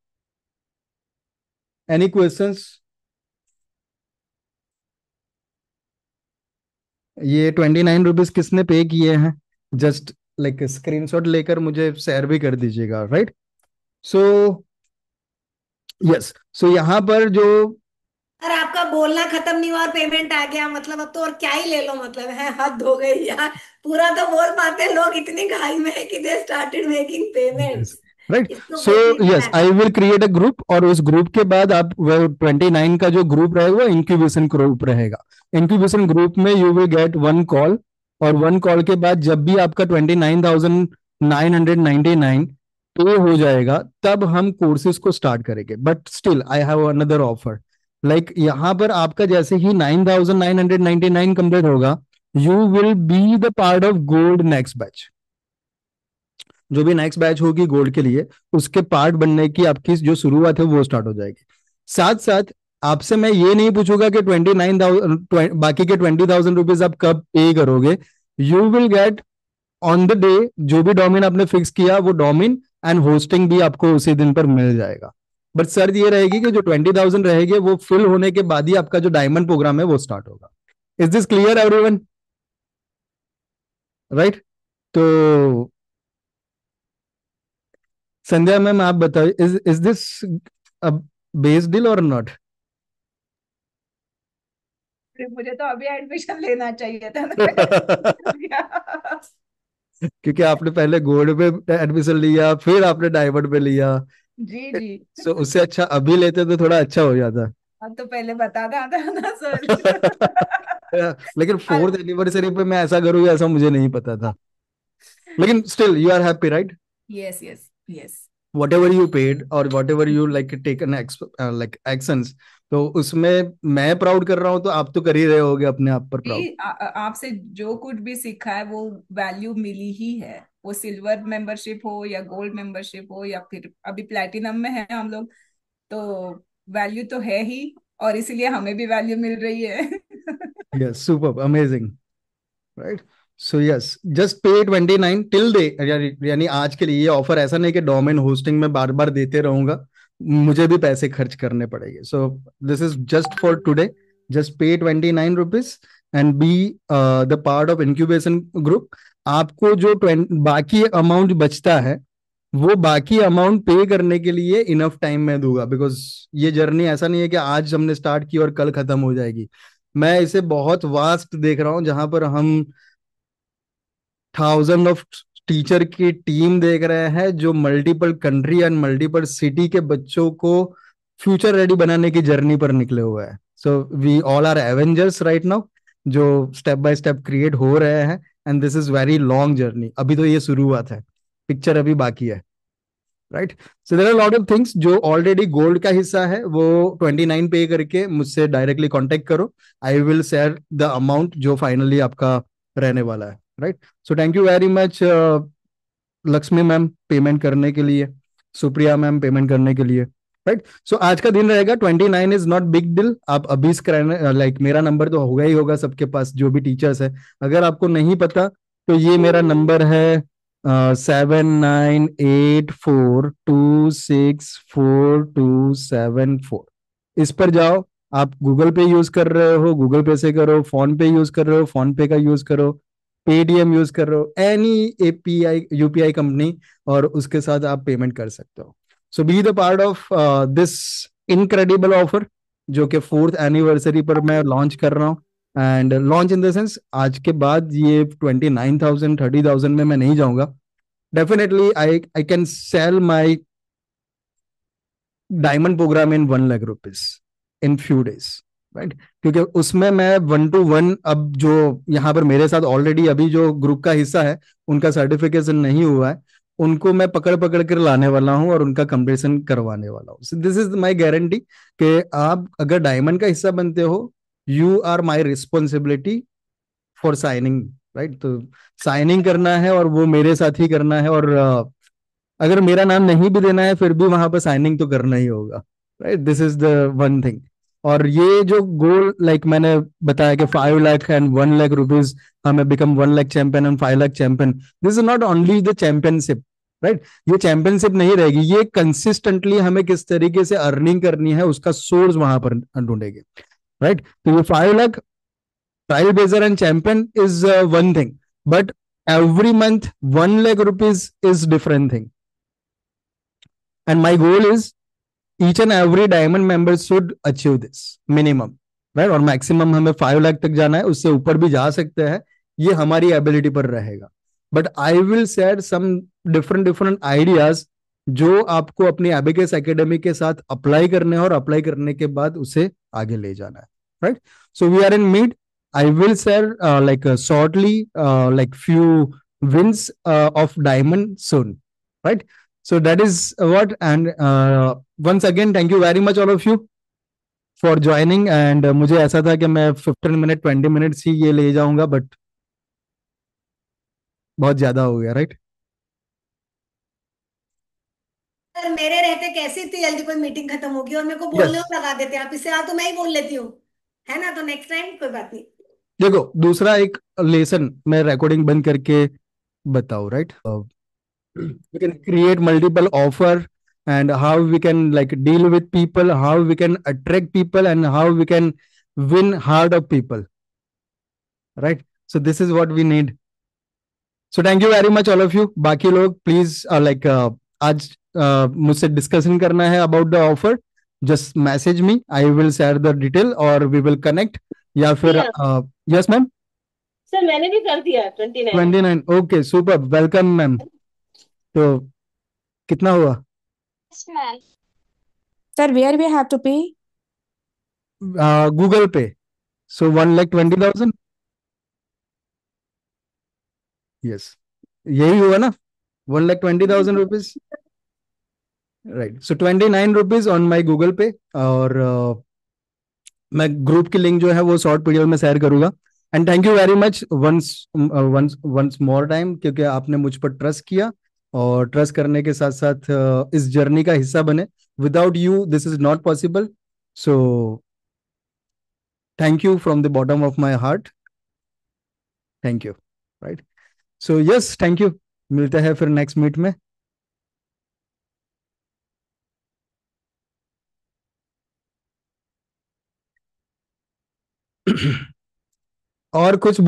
Any questions? ये 29 रुपीज किसने पे किए हैं जस्ट लाइक स्क्रीनशॉट लेकर मुझे शेयर भी कर दीजिएगा. राइट. सो यस, सो यहाँ पर जो सर आपका बोलना खत्म नहीं हुआ और पेमेंट आ गया, मतलब अब तो और क्या ही ले लो, मतलब है हद हो गई यार. पूरा तो बोल पाते हैं, लोग इतनी घाई में है कि they started making payments. Right. इसको so basic yes, I will create a group और उस ग्रुप के बाद आप 29 का जो ग्रुप रहेगा वो इंक्यूबेशन ग्रुप रहेगा. इंक्यूबेशन ग्रुप में यू विल गेट 1 कॉल और 1 कॉल के बाद जब भी आपका 29,999 पे हो जाएगा तब हम कोर्सेज को स्टार्ट करेंगे. But still I have another offer. Like यहाँ पर आपका जैसे ही 9,999 कंप्लीट होगा, you will be the part of gold next batch. जो भी नेक्स्ट बैच होगी गोल्ड के लिए उसके पार्ट बनने की आपकी जो शुरुआत है वो स्टार्ट हो जाएगी. साथ साथ आपसे मैं ये नहीं पूछूंगा कि 29,000 बाकी के 20,000 रुपीज आप कब पे करोगे. You will get on the day जो भी डोमेन आपने फिक्स किया वो डोमेन एंड होस्टिंग भी आपको उसी दिन पर मिल जाएगा. बट शर्त ये रहेगी कि जो 20,000 रहेंगे वो फिल होने के बाद ही आपका जो डायमंड प्रोग्राम है वो स्टार्ट होगा. Is this clear everyone? Right. तो संध्या मैम आप बताओ, इज दिस बेस डील और नॉट? मुझे तो अभी एडमिशन लेना चाहिए था ना. क्योंकि आपने पहले गोल्ड पे एडमिशन लिया फिर आपने डायमंड पे लिया. जी जी. सो उससे अच्छा अभी लेते तो थोड़ा अच्छा हो जाता. अब तो पहले बता था ना सर. लेकिन 4th एनिवर्सरी पे मैं ऐसा करूँ ऐसा मुझे नहीं पता था. लेकिन still you are happy right? Yes yes yes. whatever you paid or whatever you like taken like actions, तो उसमें मैं प्राउड कर रहा हूँ तो आप तो कर ही रहे होगे अपने आप पर प्राउड. आपसे जो कुछ भी सीखा है वो वैल्यू मिली ही है. वो सिल्वर मेंबरशिप हो या गोल्ड मेंबरशिप हो या फिर अभी प्लैटिनम में है हम लोग, तो वैल्यू तो है ही और इसीलिए हमें भी वैल्यू मिल रही है. Yes, super amazing. Right. So yes, just पे 29 टिल डे. यानी आज के लिए ये ऑफर ऐसा नहीं कि डोमेन होस्टिंग में बार बार देते रहूंगा, मुझे भी पैसे खर्च करने पड़ेंगे. सो this is just for today. Just पे 29 rupees and B the part of incubation group. आपको जो बाकी अमाउंट बचता है वो बाकी अमाउंट पे करने के लिए इनफ टाइम मैं दूंगा, बिकॉज ये जर्नी ऐसा नहीं है कि आज हमने स्टार्ट की और कल खत्म हो जाएगी. मैं इसे बहुत वास्ट देख रहा हूं जहां पर हम 1000 ऑफ टीचर की टीम देख रहे हैं जो multiple country and multiple city के बच्चों को फ्यूचर रेडी बनाने की जर्नी पर निकले हुए हैं. So we all are Avengers right now, जो स्टेप बाय स्टेप क्रिएट हो रहे हैं. And this is very long journey. अभी तो ये शुरुआत है, पिक्चर अभी बाकी है. Right. So there are lot of things. जो ऑलरेडी गोल्ड का हिस्सा है वो 29 पे करके मुझसे डायरेक्टली कांटेक्ट करो. आई विल शेयर द अमाउंट जो फाइनली आपका रहने वाला है. Right. So thank you very much Lakshmi ma'am payment करने के लिए, सुप्रिया मैम पेमेंट करने के लिए. राइट. सो आज का दिन रहेगा 29 इज नॉट बिग डील. आप अभी लाइक मेरा नंबर तो होगा ही होगा सबके पास जो भी टीचर्स है. अगर आपको नहीं पता तो ये मेरा नंबर है 7984264274. इस पर जाओ. आप गूगल पे यूज कर रहे हो, गूगल पे से करो. फोन पे यूज कर रहे हो, फोन पे का यूज करो. पेटीएम यूज कर रहे हो, एनी एपीआई यूपीआई कंपनी, और उसके साथ आप पेमेंट कर सकते हो. So be the part of this incredible offer जो कि 4th एनिवर्सरी पर मैं लॉन्च कर रहा हूँ. And launch in the sense आज के बाद ये 29,000 30,000 में मैं नहीं जाऊंगा. Definitely I can sell my diamond program in 1 lakh rupees in few days. Right. क्योंकि उसमें मैं 1-to-1, अब जो यहाँ पर मेरे साथ ऑलरेडी अभी जो ग्रुप का हिस्सा है उनका सर्टिफिकेशन नहीं हुआ है, उनको मैं पकड़ पकड़ कर लाने वाला हूँ और उनका कंपटीशन करवाने वाला हूँ. So this is my guarantee कि आप अगर डायमंड का हिस्सा बनते हो, you are my responsibility for signing. Right. तो साइनिंग करना है और वो मेरे साथ ही करना है. और अगर मेरा नाम नहीं भी देना है फिर भी वहां पर साइनिंग तो करना ही होगा. Right. This is the one thing. और ये जो गोल लाइक मैंने बताया कि 5 लाख एंड 1 लाख रुपीज, हमें become 1 lakh champion and 5 lakh champion. This is not only the championship. Right. ये चैंपियनशिप नहीं रहेगी, ये कंसिस्टेंटली हमें किस तरीके से अर्निंग करनी है उसका सोर्स वहां पर ढूंढेंगे. राइट. तो ये 5 lakh trial badger and champion is one thing, but every month 1 lakh rupees is different thing. And my goal is each and every diamond member should achieve this minimum. Right. और maximum हमें 5 लाख तक जाना है, उससे ऊपर भी जा सकते हैं, ये हमारी एबिलिटी पर रहेगा. But I will share some different ideas जो आपको अपनी एबिकेस एकेडमी के साथ अप्लाई करने हैं और अप्लाई करने के बाद उसे आगे ले जाना है. Right. So we are in meet. I will share shortly few wins of diamond soon. Right. So that is what. And once again, thank you very much all of you for joining. And मुझे ऐसा था कि मैं 15 minute 20 minutes ही ये ले जाऊंगा, but बहुत ज्यादा हो गया. राइट. सर मेरे रहते कैसे इतनी जल्दी कोई मीटिंग खत्म होगी और मेरे को बोलने यस. को लगा देते हैं आप. इससे तो मैं ही बोल लेती हूँ, है ना. तो नेक्स्ट टाइम कोई बात नहीं. देखो दूसरा एक लेसन मैं रिकॉर्डिंग बंद करके बताऊं. Right. we can create multiple offer, and how we can like deal with people, how we can attract people, and how we can win heart of people. Right. So this is what we need. So thank you very much all of you. बाकी लोग please आज मुझसे discussion करना है about the offer, just message me. I will share the detail or we will connect. या फिर yes ma'am. Sir मैंने भी कर दिया 29. 29. Okay, super. Welcome ma'am. तो कितना हुआ? Sir, where we have to pay? Google Pay. So 1,20,000. Yes. यही हुआ ना? 1,20,000 rupees. Right. So 29 rupees on my Google Pay. और मैं ग्रुप की लिंक जो है वो शॉर्ट पीरियड में शेयर करूंगा. And thank you very much once more time, क्योंकि आपने मुझ पर ट्रस्ट किया और ट्रस्ट करने के साथ साथ इस जर्नी का हिस्सा बने. Without you this is not possible. So thank you from the bottom of my heart. Thank you. Right. So yes, thank you. मिलते हैं फिर नेक्स्ट मीट में. और कुछ